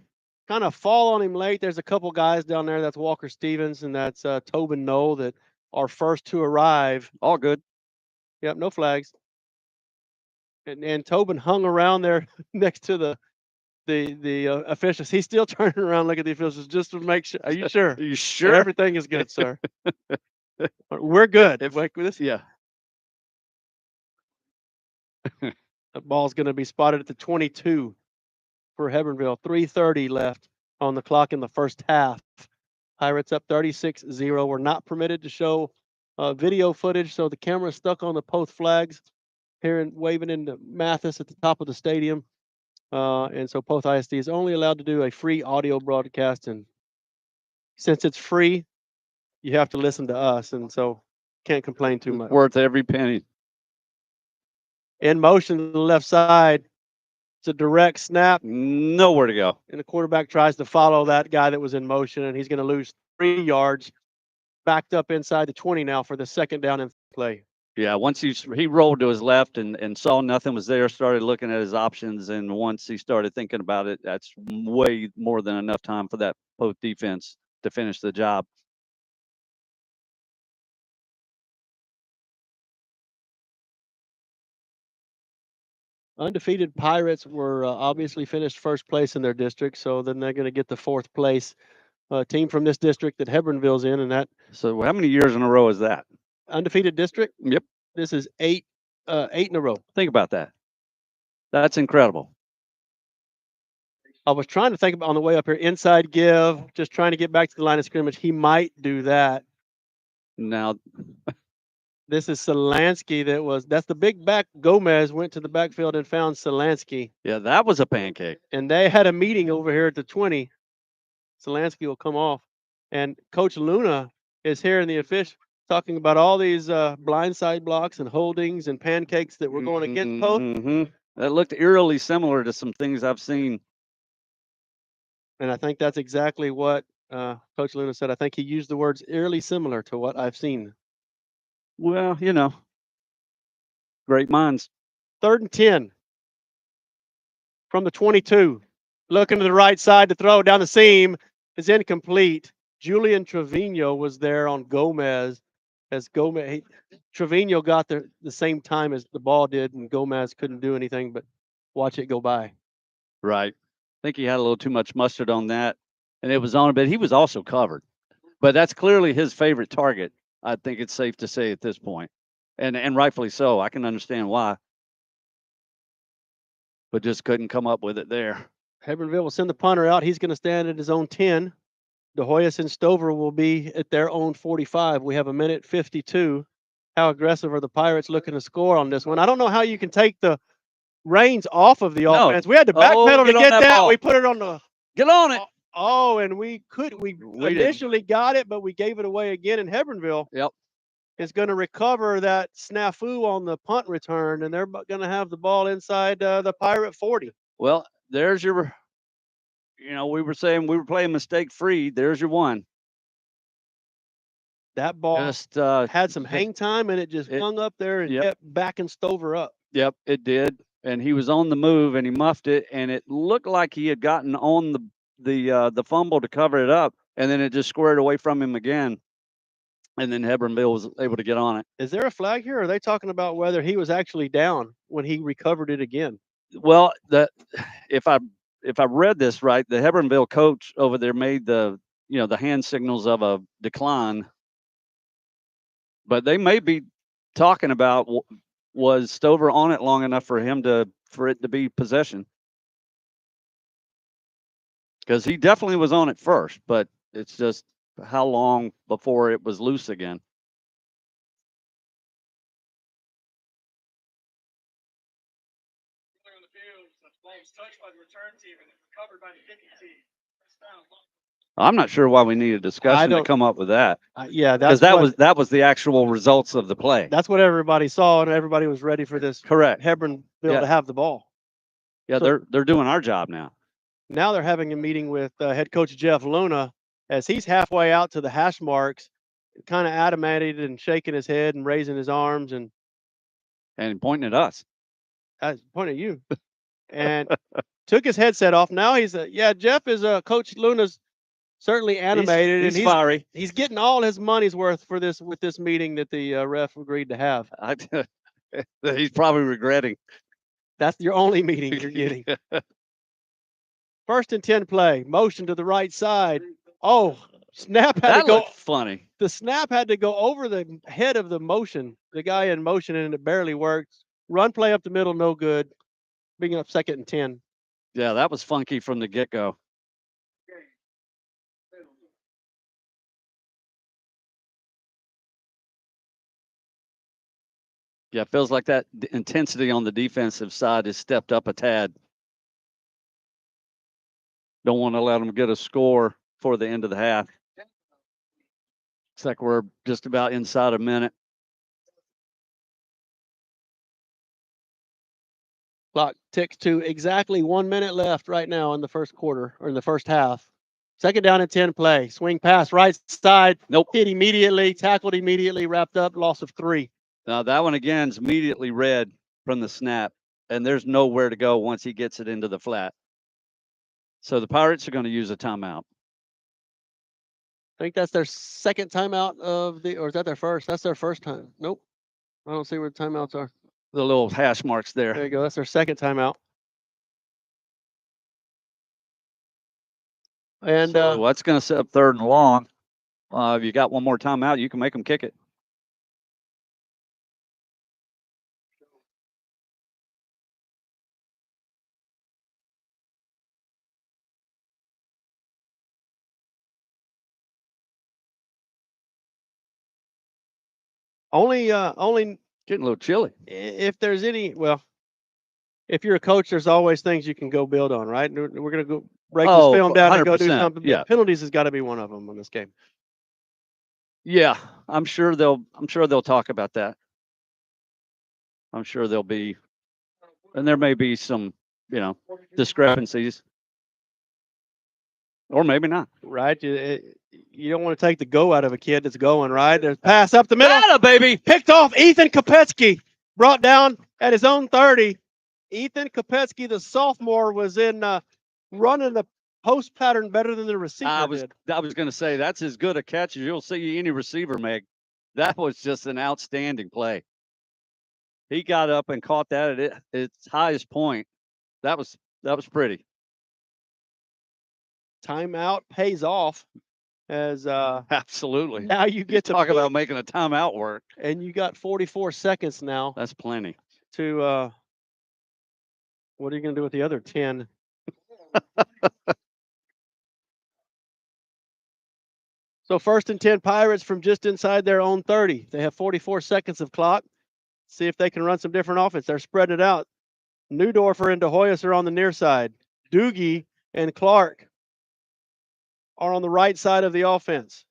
kind of fall on him late. There's a couple guys down there. That's Walker Stevens, and that's Tobin Knoll that are first to arrive. All good. Yep, no flags. And Tobin hung around there next to the officials. He's still turning around, looking at the officials just to make sure. Are you sure? Are you sure? Everything is good, sir. We're good. Yeah. The ball's going to be spotted at the 22 for Hebbronville. 3:30 left on the clock in the first half. Pirates up 36-0. We're not permitted to show video footage, so the camera's stuck on the post flags here and waving into Mathis at the top of the stadium. And so Poth ISD is only allowed to do a free audio broadcast. And since it's free, you have to listen to us. And so can't complain too much. Worth every penny. In motion to the left side. It's a direct snap. Nowhere to go. And the quarterback tries to follow that guy that was in motion, and he's going to lose 3 yards. Backed up inside the 20 now for the second down and play. Yeah, once he rolled to his left and saw nothing was there, started looking at his options, and once he started thinking about it, that's way more than enough time for that Poth defense to finish the job. Undefeated Pirates were obviously finished first place in their district, so then they're going to get the fourth place team from this district that Hebbronville's in, and that. So how many years in a row is that? Undefeated district? Yep. This is eight in a row. Think about that. That's incredible. I was trying to think about on the way up here, inside give, just trying to get back to the line of scrimmage. He might do that. Now, this is Solansky that's the big back. Gomez went to the backfield and found Solansky. Yeah, that was a pancake. And they had a meeting over here at the 20. Solansky will come off. And Coach Luna is here in the official talking about all these blindside blocks and holdings and pancakes that we're going against Poth. Mm-hmm. That looked eerily similar to some things I've seen. And I think that's exactly what Coach Luna said. I think he used the words eerily similar to what I've seen. Well, great minds. 3rd and 10 from the 22. Looking to the right side to throw down the seam is incomplete. Julian Trevino was there on Gomez. Trevino got there the same time as the ball did, and Gomez couldn't do anything but watch it go by. Right. I think he had a little too much mustard on that, and it was on him, but he was also covered. But that's clearly his favorite target. I think it's safe to say at this point, and rightfully so. I can understand why, but just couldn't come up with it there. Hebbronville will send the punter out. He's going to stand at his own 10. De Hoyos and Stover will be at their own 45. We have 1:52. How aggressive are the Pirates looking to score on this one? I don't know how you can take the reins off of the offense. We had to backpedal to get that. We put it on the. Get on it. Oh, and we initially got it, but we gave it away again in Hebbronville. Yep. Is going to recover that snafu on the punt return, and they're going to have the ball inside the Pirate 40. Well, there's your, we were saying we were playing mistake free. There's your one. That ball Just had some hang time, and it just hung up there and kept backing Stover up. Yep, it did. And he was on the move, and he muffed it, and it looked like he had gotten on the fumble to cover it up, and then it just squared away from him again. And then Hebbronville was able to get on it. Is there a flag here? Or are they talking about whether he was actually down when he recovered it again? Well, if I read this right, the Hebbronville coach over there made the hand signals of a decline, but they may be talking about was Stover on it long enough for it to be possession, because he definitely was on it first, but it's just how long before it was loose again. I'm not sure why we need a discussion to come up with that. Yeah, because that was the actual results of the play. That's what everybody saw, and everybody was ready for this. Correct. Hebbronville to have the ball. Yeah, so, they're doing our job now. Now they're having a meeting with head coach Jeff Luna as he's halfway out to the hash marks, kind of adamantly and shaking his head and raising his arms and pointing at us. Pointing at you, and took his headset off. Now he's Jeff is Coach Luna's certainly animated, he's and fiery. He's getting all his money's worth for this meeting that the ref agreed to have. He's probably regretting. That's your only meeting you're getting. 1st and 10 play, motion to the right side. Oh, snap had to go. Funny. The snap had to go over the head of the guy in motion, and it barely worked. Run play up the middle, no good. Bringing up 2nd and 10. Yeah, that was funky from the get-go. Yeah, it feels like that intensity on the defensive side has stepped up a tad. Don't want to let them get a score for the end of the half. Looks like we're just about inside a minute. Clock ticks to exactly 1 minute left right now in the first quarter, or in the first half. 2nd down and 10 play. Swing pass right side. Nope. Hit immediately, tackled immediately, wrapped up, loss of 3. Now that one again is immediately read from the snap, and there's nowhere to go once he gets it into the flat. So the Pirates are going to use a timeout. I think that's their second timeout or is that their first? That's their first time. Nope. I don't see where the timeouts are. The little hash marks there. There you go. That's their second timeout. And so that's going to set up 3rd and long. If you got one more timeout, you can make them kick it. Only getting a little chilly. If there's any, if you're a coach, there's always things you can go build on, right? We're going to go break this film down and go do something. Yeah. Penalties has got to be one of them in this game. Yeah, I'm sure they'll talk about that. I'm sure there'll be, and there may be some, discrepancies. Or maybe not. Right? You don't want to take the go out of a kid that's going, right? There's pass up the middle. Atta, baby. Picked off Ethan Kopetsky. Brought down at his own 30. Ethan Kopetsky, the sophomore, was in running the post pattern better than the receiver did. I was going to say, that's as good a catch as you'll see any receiver make. That was just an outstanding play. He got up and caught that at its highest point. That was pretty. Timeout pays off as absolutely. Now you get to talk about making a timeout work. And you got 44 seconds now. That's plenty. To what are you going to do with the other 10? So 1st and 10 Pirates from just inside their own 30. They have 44 seconds of clock. See if they can run some different offense. They're spreading it out. Neudorfer and De Hoyos are on the near side. Doogie and Clark are on the right side of the offense.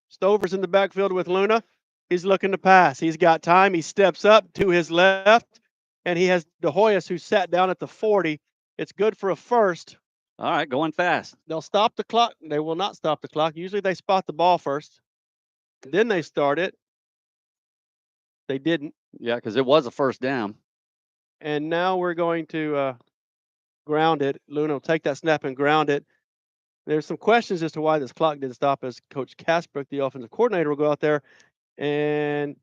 Stover's in the backfield with Luna. He's looking to pass. He's got time. He steps up to his left, and he has De Hoyos, who sat down at the 40, It's good for a first. All right, going fast. They'll stop the clock. They will not stop the clock. Usually they spot the ball first. Then they start it. They didn't. Yeah, because it was a first down. And now we're going to ground it. Luna will take that snap and ground it. There's some questions as to why this clock didn't stop, as Coach Casbrook, the offensive coordinator, will go out there. And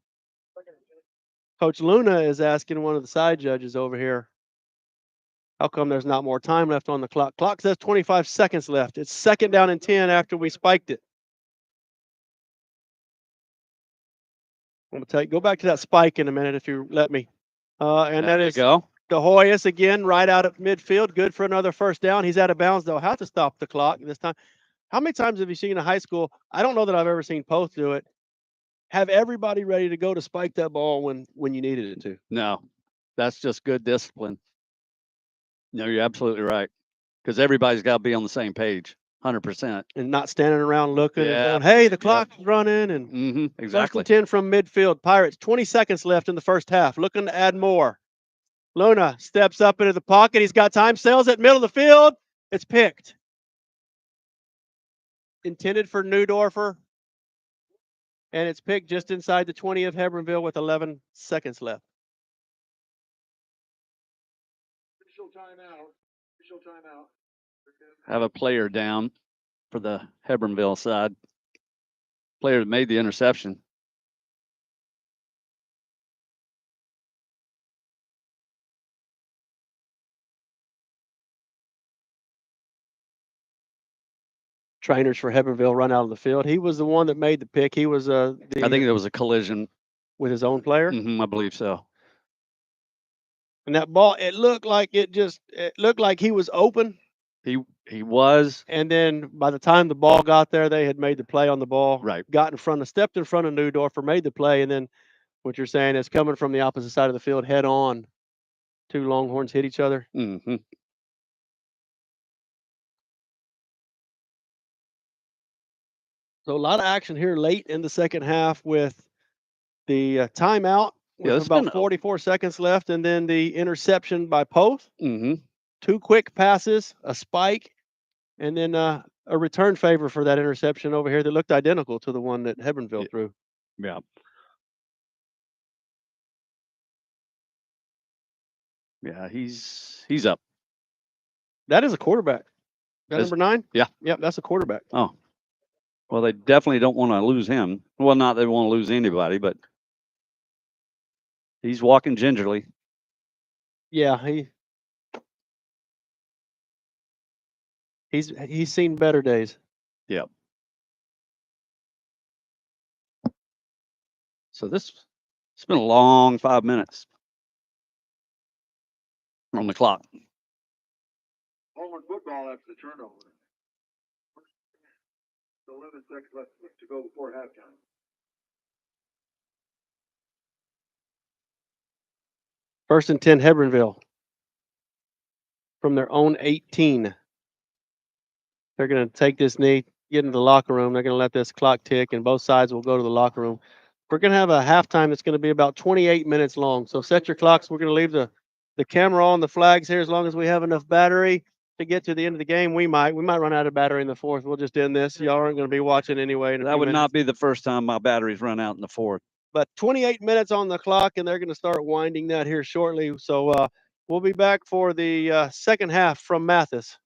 Coach Luna is asking one of the side judges over here, how come there's not more time left on the clock? Clock says 25 seconds left. It's 2nd down and 10 after we spiked it. I'm going to go back to that spike in a minute if you let me. And There that you is go. De Hoyos again, right out of midfield. Good for another first down. He's out of bounds. They'll have to stop the clock this time. How many times have you seen in high school? I don't know that I've ever seen Poth do it. Have everybody ready to go to spike that ball when you needed it to. No, that's just good discipline. No, you're absolutely right. Because everybody's got to be on the same page, 100%. And not standing around looking and Yeah. going, hey, the clock's running. And Mm-hmm. First Exactly. and 10 from midfield. Pirates, 20 seconds left in the first half. Looking to add more. Luna steps up into the pocket. He's got time. Sails it middle of the field. It's picked. Intended for Neudorfer. And it's picked just inside the 20 of Hebbronville with 11 seconds left. Official timeout. Official timeout. Have a player down for the Hebbronville side. Player that made the interception. Trainers for Hebbronville run out of the field. He was the one that made the pick. He was I think there was a collision. with his own player. I believe so. And that ball, it looked like he was open. He was. And then by the time the ball got there, they had made the play on the ball. Right. Stepped in front of Neudorfer, made the play, and then what you're saying is coming from the opposite side of the field, head on. 2 Longhorns hit each other. Mm-hmm. So a lot of action here late in the second half with the timeout with it's about been 44 seconds left, and then the interception by Poth. Mm-hmm. 2 quick passes, a spike, and then a return favor for that interception over here that looked identical to the one that Hebbronville threw. Yeah. Yeah, he's up. That is a quarterback. That Is- number 9? Yeah. Yep, that's a quarterback. Oh. Well, they definitely don't want to lose him. Well, not they want to lose anybody, but he's walking gingerly. Yeah, he's seen better days. Yep. So it's been a long 5 minutes on the clock. Homewood football after the turnover. 11 seconds left to go before halftime. First and 10, Hebbronville. From their own 18. They're going to take this knee, get into the locker room. They're going to let this clock tick, and both sides will go to the locker room. We're going to have a halftime that's going to be about 28 minutes long. So set your clocks. We're going to leave the camera on the flags here as long as we have enough battery to get to the end of the game. We might run out of battery in the fourth. We'll just end this. Y'all aren't going to be watching anyway. In a That few would minutes. not be the first time my batteries run out in the fourth. But 28 minutes on the clock, and they're going to start winding that here shortly. So we'll be back for the second half from Mathis.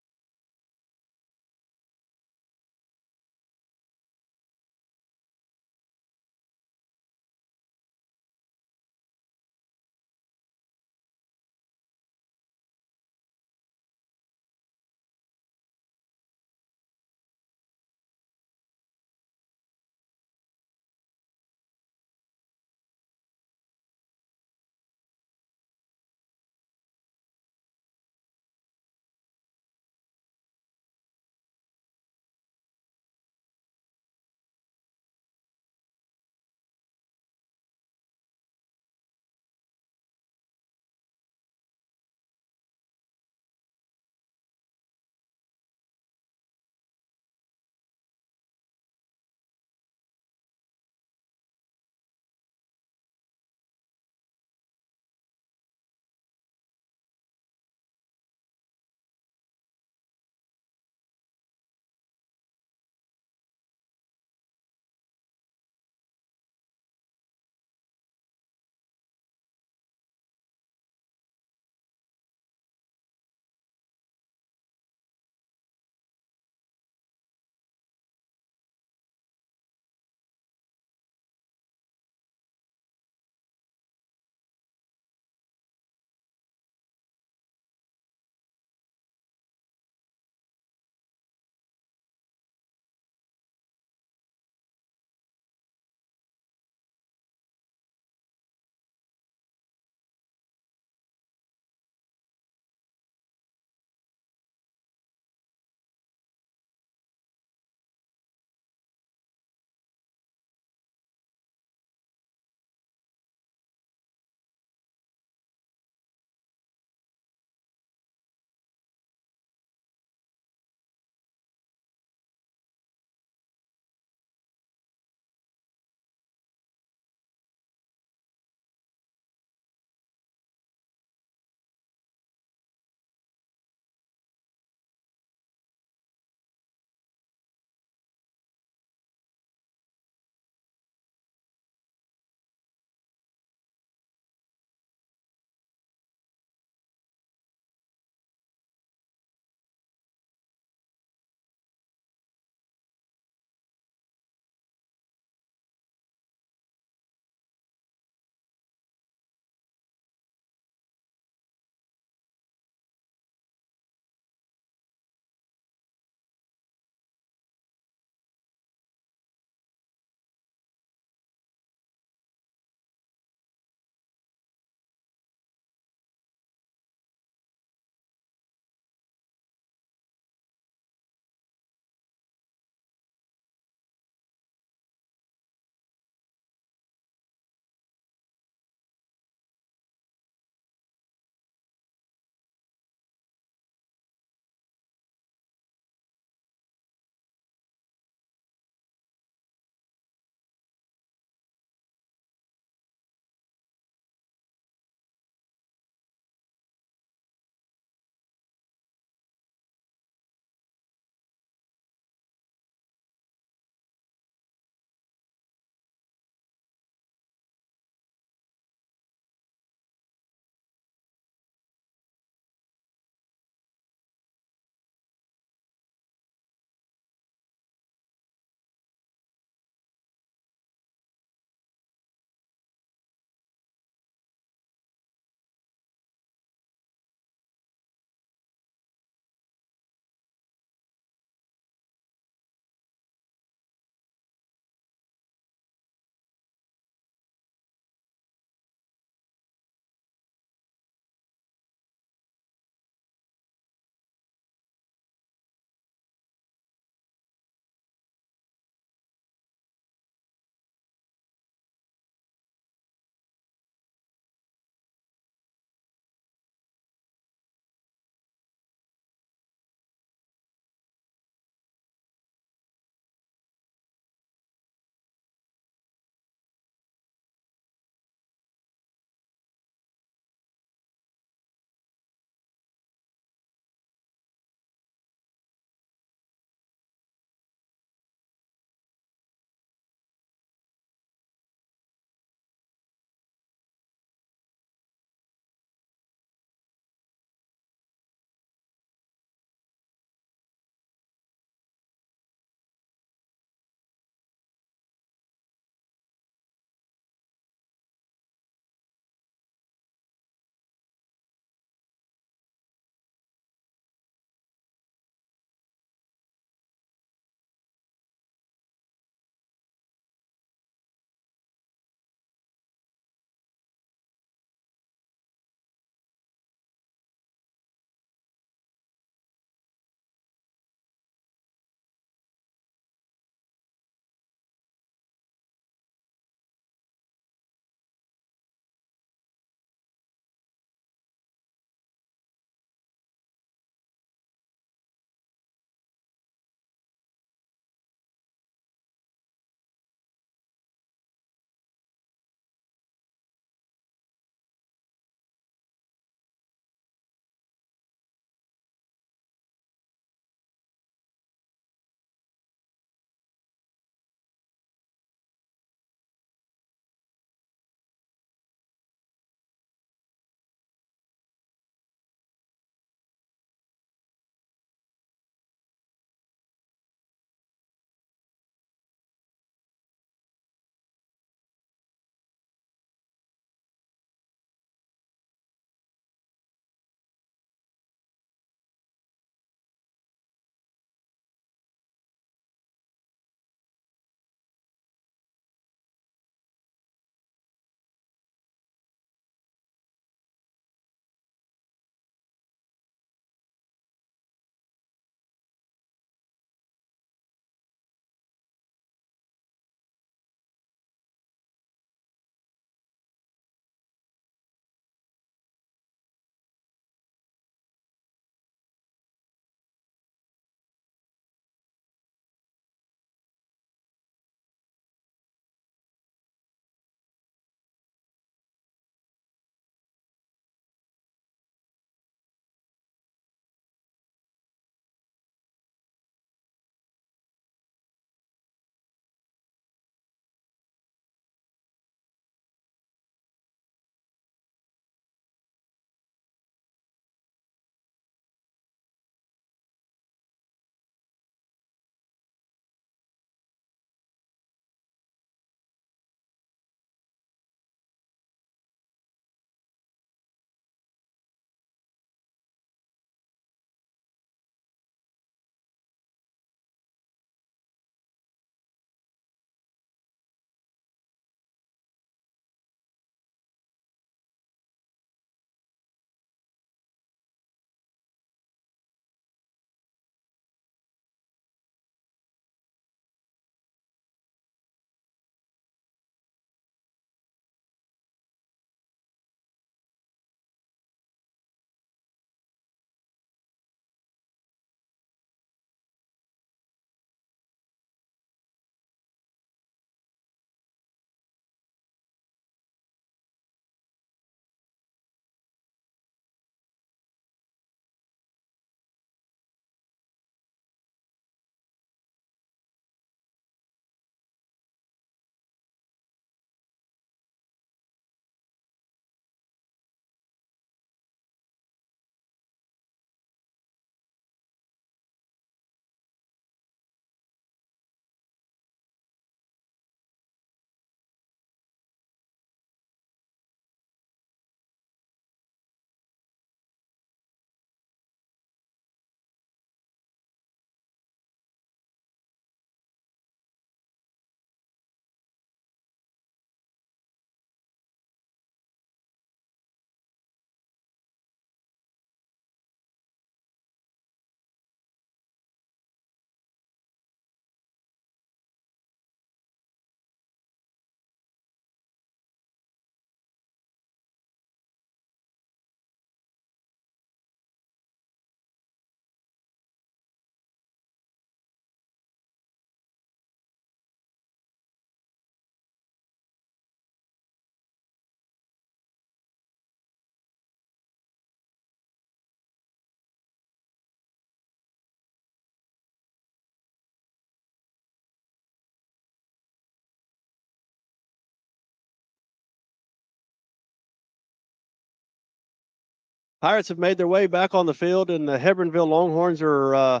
Pirates have made their way back on the field, and the Hebbronville Longhorns are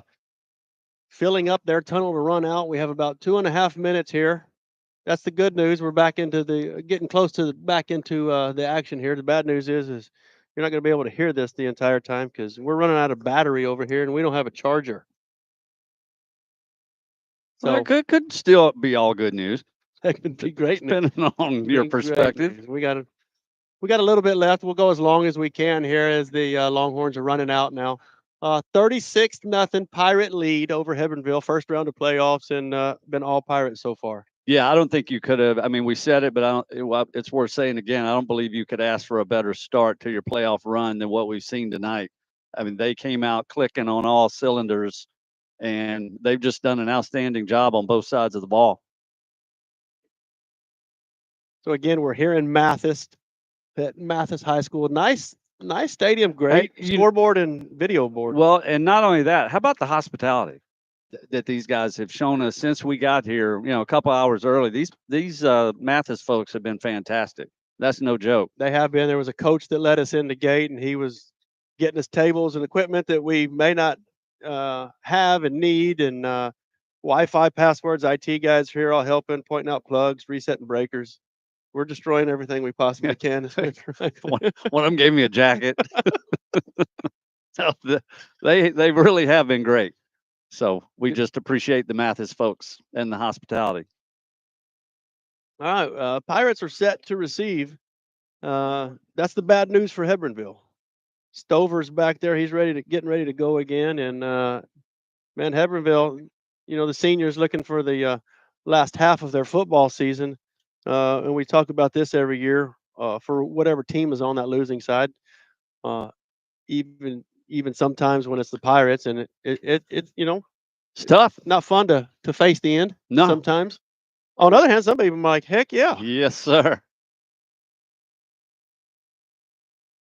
filling up their tunnel to run out. We have about 2.5 minutes here. That's the good news. We're back into getting close to back into the action here. The bad news is you're not going to be able to hear this the entire time because we're running out of battery over here, and we don't have a charger. Well, So it could still be all good news, that could be great news. depending on your Be great perspective. news. We got a little bit left. We'll go as long as we can here as the Longhorns are running out now. 36-0 Pirate lead over Hebbronville. First round of playoffs, and been all Pirates so far. Yeah, I don't think you could have. I mean, we said it, but it's worth saying again. I don't believe you could ask for a better start to your playoff run than what we've seen tonight. I mean, they came out clicking on all cylinders, and they've just done an outstanding job on both sides of the ball. So again, we're here in Mathis, at Mathis High School. Nice stadium, great scoreboard and video board. Well, and not only that, how about the hospitality that these guys have shown us since we got here? You know, a couple hours early. These Mathis folks have been fantastic. That's no joke. They have been. There was a coach that let us in the gate, and he was getting us tables and equipment that we may not have and need, and Wi-Fi passwords. IT guys are here all helping, pointing out plugs, resetting breakers. We're destroying everything we possibly can. One of them gave me a jacket. So they really have been great. So we just appreciate the Mathis folks and the hospitality. All right, Pirates are set to receive. That's the bad news for Hebbronville. Stover's back there. He's getting ready to go again. And man, Hebbronville, you know, the seniors looking for the last half of their football season. And we talk about this every year for whatever team is on that losing side. Even sometimes when it's the Pirates, and it you know, it's tough. Not fun to face the end. No. Sometimes. On the other hand, some people are like, heck yeah. Yes, sir.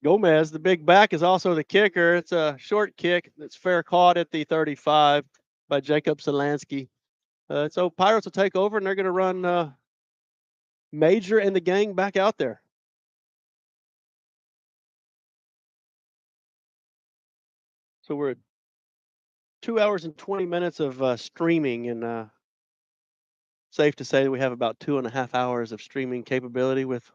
Gomez, the big back, is also the kicker. It's a short kick that's fair caught at the 35 by Jacob Solansky. So Pirates will take over, and they're going to run Major and the gang back out there. So we're at 2 hours and 20 minutes of streaming, and safe to say that we have about 2.5 hours of streaming capability with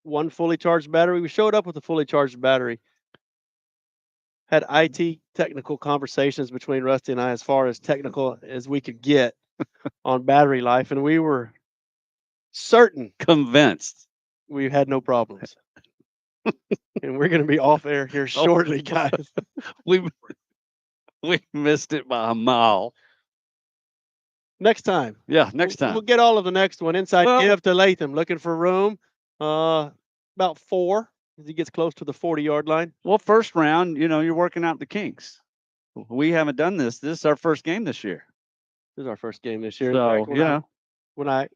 one fully charged battery. We showed up with a fully charged battery. Had IT technical conversations between Rusty and I, as far as technical as we could get on battery life, and we were convinced we had no problems. And we're going to be off air here shortly, guys. we missed it by a mile. Next time. Yeah, next time. We'll get all of the next one. Inside give to Latham, looking for room. About 4 as he gets close to the 40-yard line. Well, first round, you know, you're working out the kinks. We haven't done this. This is our first game this year. This is our first game this year. So,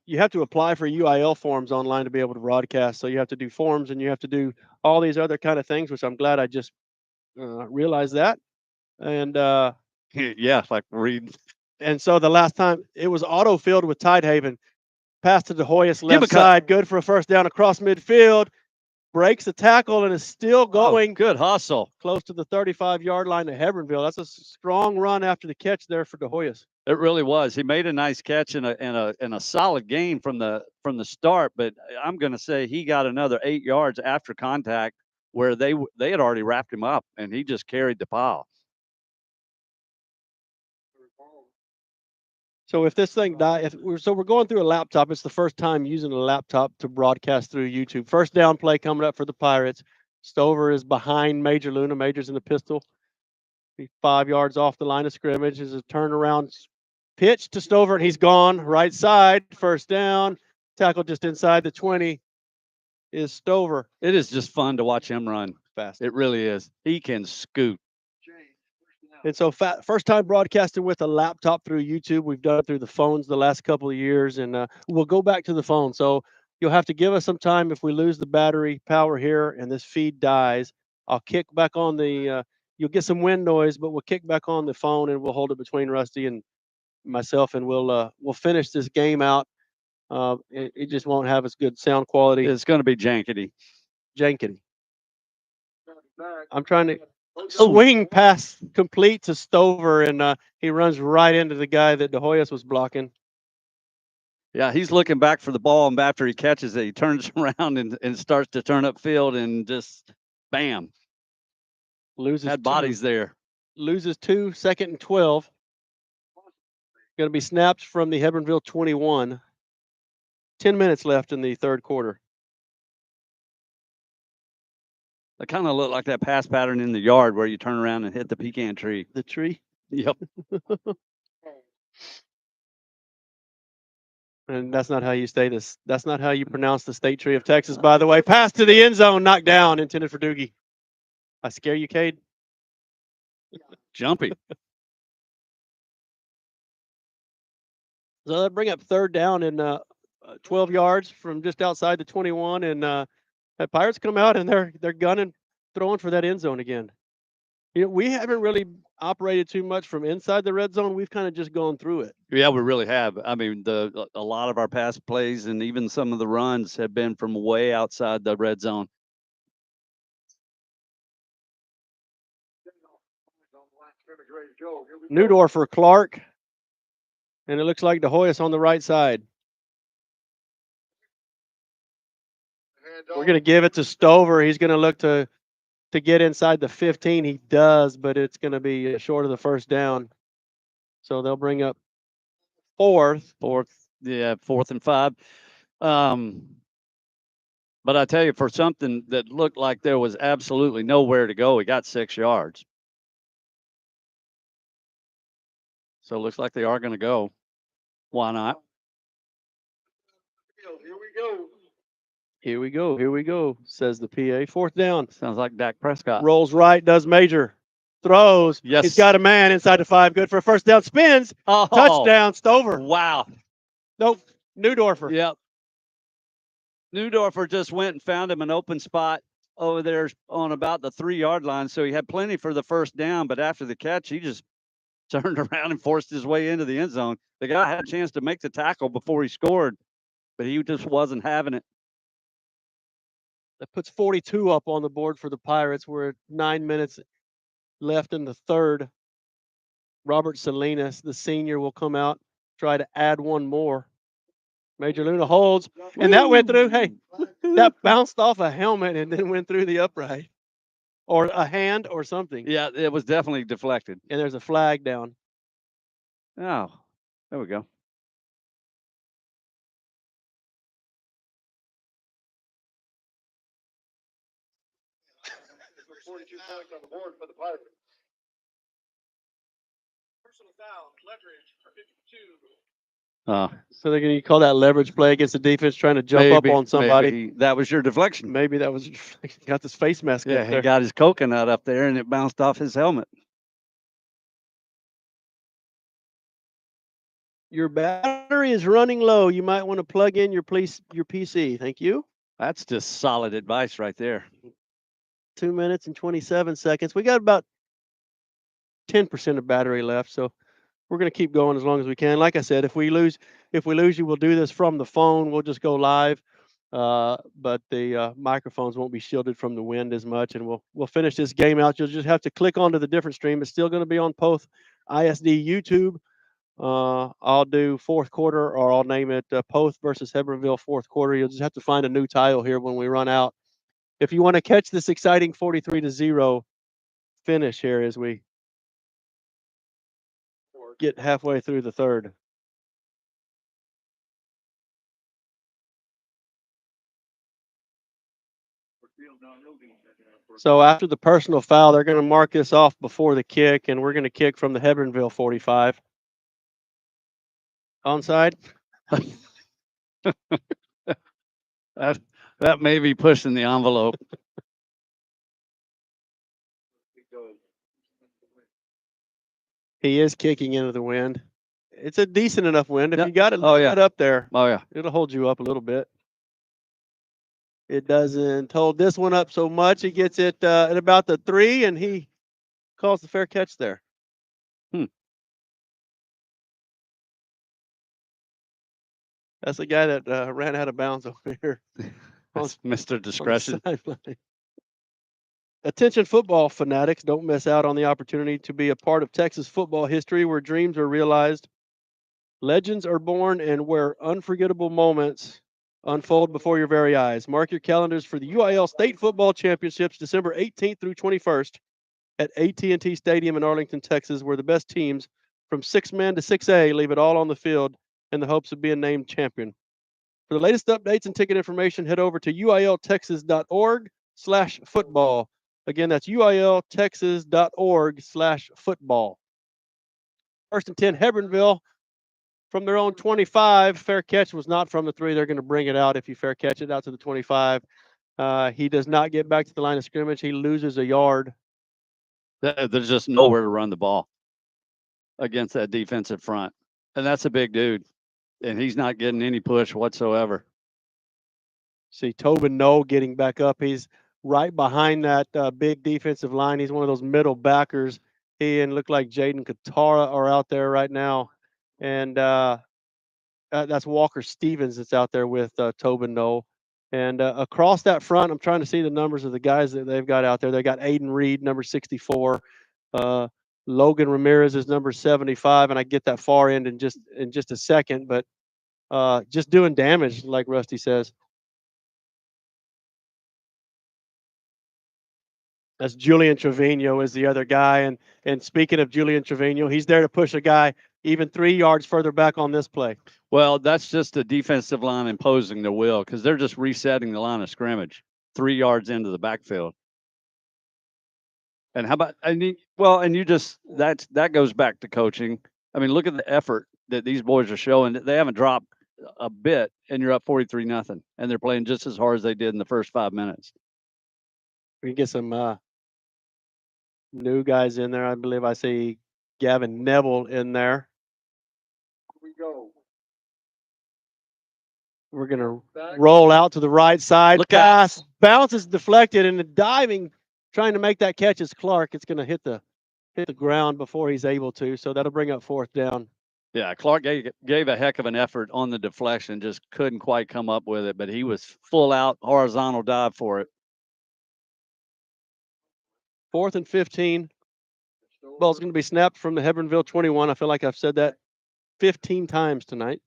you have to apply for UIL forms online to be able to broadcast. So you have to do forms, and you have to do all these other kind of things, which I'm glad I just realized that. And yeah, like reading. And so the last time it was auto-filled with Tidehaven. Pass to De Hoyos left side. Good for a first down across midfield. Breaks the tackle and is still going. Good hustle. Close to the 35-yard line of Hebbronville. That's a strong run after the catch there for De Hoyos. It really was. He made a nice catch and a solid gain from the start. But I'm going to say he got another 8 yards after contact where they had already wrapped him up, and he just carried the pile. So if this thing dies, we're going through a laptop. It's the first time using a laptop to broadcast through YouTube. First down play coming up for the Pirates. Stover is behind Major Luna. Major's in the pistol. 5 yards off the line of scrimmage. Is a turnaround pitch to Stover, and he's gone. Right side, first down. Tackle just inside the 20 is Stover. It is just fun to watch him run fast. It really is. He can scoot. And so first time broadcasting with a laptop through YouTube. We've done it through the phones the last couple of years, and we'll go back to the phone. So you'll have to give us some time if we lose the battery power here and this feed dies. I'll kick back on the you'll get some wind noise, but we'll kick back on the phone, and we'll hold it between Rusty and myself, and we'll finish this game out. It just won't have as good sound quality. It's going to be jankety. I'm trying to Swing pass complete to Stover, and he runs right into the guy that De Hoyos was blocking. Yeah, he's looking back for the ball, and after he catches it, he turns around and starts to turn upfield and just bam. Loses Had bodies there. Loses 2, 2nd and 12. Going to be snapped from the Hebbronville 21. 10 minutes left in the third quarter. It kind of looked like that pass pattern in the yard where you turn around and hit the pecan tree. The tree? Yep. And that's not how you say this. That's not how you pronounce the state tree of Texas, by the way. Pass to the end zone, knocked down, intended for Doogie. I scare you, Cade? Jumpy. So that bring up third down and 12 yards from just outside the 21, and the Pirates come out and they're gunning, throwing for that end zone again. You know, we haven't really operated too much from inside the red zone. We've kind of just gone through it. Yeah, we really have. I mean, a lot of our pass plays and even some of the runs have been from way outside the red zone. Newdorf for Clark, and it looks like De Hoyos on the right side. We're going to give it to Stover. He's going to look to get inside the 15. He does, but it's going to be short of the first down. So they'll bring up fourth. Yeah, 4th and 5. But I tell you, for something that looked like there was absolutely nowhere to go, he got 6 yards. So it looks like they are going to go. Why not? Here we go, says the PA. Fourth down. Sounds like Dak Prescott. Rolls right, does Major. Throws. Yes. He's got a man inside the 5. Good for a first down. Spins. Oh, Touchdown, Stover. Wow. Nope. Newdorfer. Yep. Newdorfer just went and found him an open spot over there on about the 3-yard line. So he had plenty for the first down, but after the catch, he just turned around and forced his way into the end zone. The guy had a chance to make the tackle before he scored, but he just wasn't having it. That puts 42 up on the board for the Pirates. We're at 9 minutes left in the third. Robert Salinas, the senior, will come out, try to add one more. Major Luna holds, and that went through. Hey, that bounced off a helmet and then went through the upright, or a hand or something. Yeah, it was definitely deflected. And there's a flag down. Oh, there we go. Personal foul, leverage for 52. So they're going to call that leverage play against the defense trying to jump up on somebody. Maybe that was your deflection. Maybe that was got this face mask. Yeah, up he there. got his coconut up there and it bounced off his helmet. Your battery is running low. You might want to plug in your PC. Thank you. That's just solid advice right there. 2 minutes and 27 seconds. We got about 10% of battery left, so we're going to keep going as long as we can. Like I said, if we lose you, we'll do this from the phone. We'll just go live, but the microphones won't be shielded from the wind as much, and we'll finish this game out. You'll just have to click onto the different stream. It's still going to be on Poth ISD YouTube. I'll do fourth quarter, or I'll name it Poth versus Hebbronville fourth quarter. You'll just have to find a new title here when we run out. If you want to catch this exciting 43-0 finish here as we get halfway through the third. So after the personal foul, they're going to mark this off before the kick, and we're going to kick from the Hebbronville 45. Onside? That may be pushing the envelope. He is kicking into the wind. It's a decent enough wind. If Yep. you got it Oh, yeah. up there, Oh, yeah. it'll hold you up a little bit. It doesn't hold this one up so much. He gets it at about the 3, and he calls the fair catch there. That's the guy that ran out of bounds over here. That's Mr. Discretion. Attention football fanatics, don't miss out on the opportunity to be a part of Texas football history where dreams are realized, legends are born, and where unforgettable moments unfold before your very eyes. Mark your calendars for the UIL State Football Championships December 18th through 21st at AT&T Stadium in Arlington, Texas, where the best teams from 6-man to 6A leave it all on the field in the hopes of being named champion. For the latest updates and ticket information, head over to uiltexas.org/football. Again, that's uiltexas.org/football. First and 10, Hebbronville from their own 25. Fair catch was not from the 3. They're going to bring it out if you fair catch it out to the 25. He does not get back to the line of scrimmage. He loses a yard. There's just nowhere to run the ball against that defensive front. And that's a big dude. And he's not getting any push whatsoever. See Tobin Noe getting back up. He's right behind that big defensive line. He's one of those middle backers. He and look like Jaden Katara are out there right now. And that's Walker Stevens that's out there with Tobin Noe. And across that front, I'm trying to see the numbers of the guys that they've got out there. They got Aiden Reed, number 64. Logan Ramirez is number 75, and I get that far end in just a second, but just doing damage, like Rusty says. That's Julian Trevino is the other guy, and speaking of Julian Trevino, he's there to push a guy even 3 yards further back on this play. Well, that's just the defensive line imposing their will because they're just resetting the line of scrimmage 3 yards into the backfield. And how about and you just that goes back to coaching. I mean, look at the effort that these boys are showing. They haven't dropped a bit, and you're up 43-0, and they're playing just as hard as they did in the first 5 minutes. We can get some new guys in there. I believe I see Gavin Neville in there. Here we go. We're going to roll out to the right side. Look pass, bounces deflected, and the diving, trying to make that catch is Clark. It's going to hit the ground before he's able to, so that'll bring up 4th down. Yeah, Clark gave a heck of an effort on the deflection, just couldn't quite come up with it, but he was full out horizontal dive for it. 4th and 15. Ball's going to be snapped from the Hebbronville 21. I feel like I've said that 15 times tonight.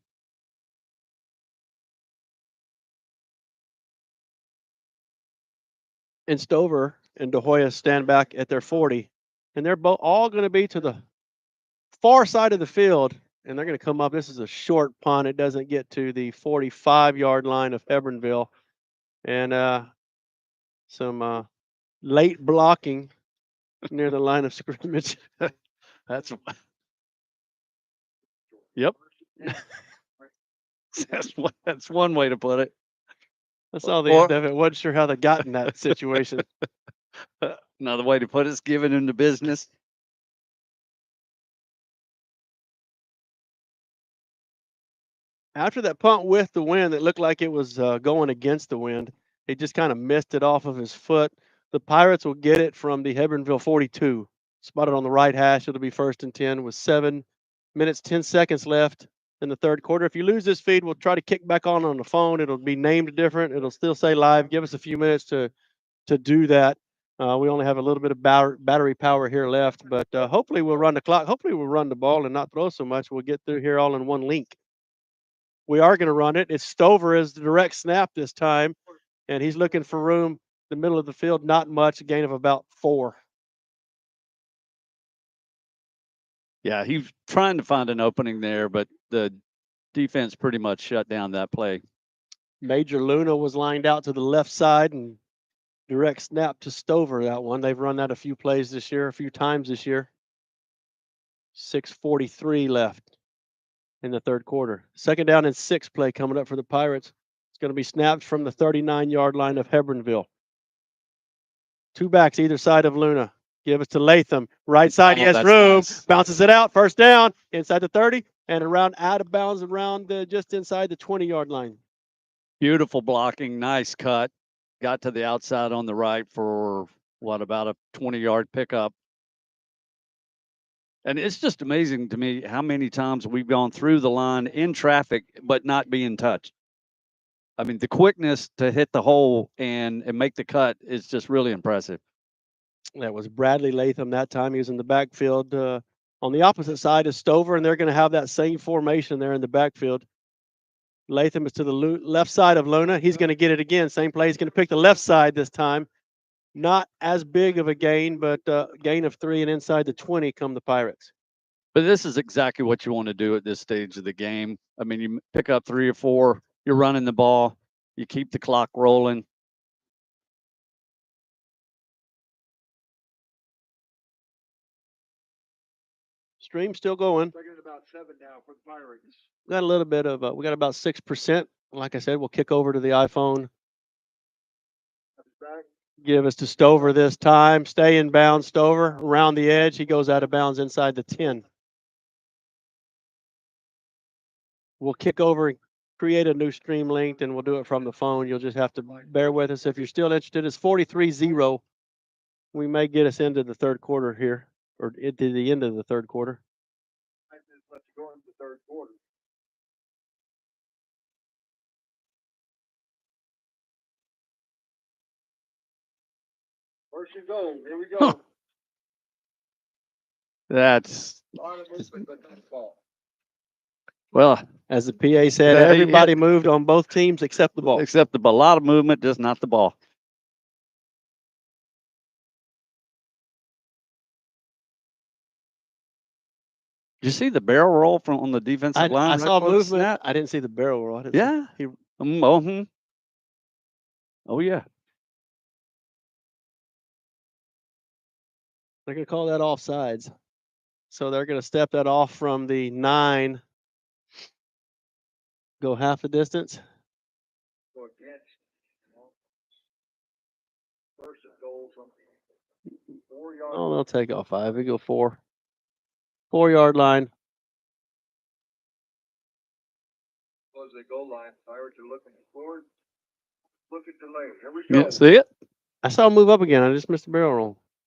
And Stover and De Hoya stand back at their 40. And they're all going to be to the far side of the field. And they're going to come up. This is a short punt. It doesn't get to the 45-yard line of Hebbronville. And some late blocking near the line of scrimmage. Yep. That's one way to put it. I saw the end of it. Wasn't sure how they got in that situation. Another way to put it is giving him the business. After that punt with the wind, it looked like it was going against the wind. He just kind of missed it off of his foot. The Pirates will get it from the Hebbronville 42. Spotted on the right hash. It'll be 1st and 10 with 7 minutes, 10 seconds left in the 3rd quarter. If you lose this feed, we'll try to kick back on the phone. It'll be named different. It'll still say live. Give us a few minutes to do that. We only have a little bit of battery power here left, but hopefully we'll run the clock. Hopefully we'll run the ball and not throw so much. We'll get through here all in one link. We are going to run it. It's Stover as the direct snap this time, and he's looking for room. The middle of the field, not much, a gain of about 4. Yeah, he's trying to find an opening there, but the defense pretty much shut down that play. Major Luna was lined out to the left side and direct snap to Stover, that one. They've run that a few times this year. 6:43 left in the 3rd quarter. 2nd down and 6 play coming up for the Pirates. It's going to be snapped from the 39-yard line of Hebbronville. 2 backs either side of Luna. Give it to Latham. Right side, he has room. Nice. Bounces it out. 1st down inside the 30 and around out of bounds around just inside the 20-yard line. Beautiful blocking. Nice cut. Got to the outside on the right for about a 20-yard pickup. And it's just amazing to me how many times we've gone through the line in traffic but not being touched. I mean, the quickness to hit the hole and make the cut is just really impressive. That was Bradley Latham that time. He was in the backfield. On the opposite side is Stover, and they're going to have that same formation there in the backfield. Latham is to the left side of Luna. He's going to get it again. Same play. He's going to pick the left side this time. Not as big of a gain, but gain of 3, and inside the 20 come the Pirates. But this is exactly what you want to do at this stage of the game. I mean, you pick up 3 or 4, you're running the ball, you keep the clock rolling. Stream still going. Second about 7 now for the Pirates. Got a little bit of, we got about 6%. Like I said, we'll kick over to the iPhone. Back. Give us to Stover this time. Stay in bounds, Stover. Around the edge. He goes out of bounds inside the 10. We'll kick over and create a new stream link, and we'll do it from the phone. You'll just have to bear with us. If you're still interested, it's 43-0. We may get us into the third quarter here, or into the end of the third quarter. I just let you go into the third quarter. First and goal. Here we go. Huh. That's A lot of movement, but not the ball. well, As the PA said, Yeah, everybody moved on both teams except the ball. except a lot of movement, just not the ball. Did you see the barrel roll from on the defensive line? I right saw before the movement. snap? I didn't see the barrel roll. I didn't see- Yeah. He, Oh yeah. they're going to call that offsides. So they're going to step that off from the 9. Go half the distance. Go against. First and goal from 4 yards. Oh, they'll take off 5. We go 4. 4-yard line. Close the goal line. Pirates are looking forward. Looking to lane. Here we go. Yeah, see it? I saw him move up again. I just missed the barrel roll.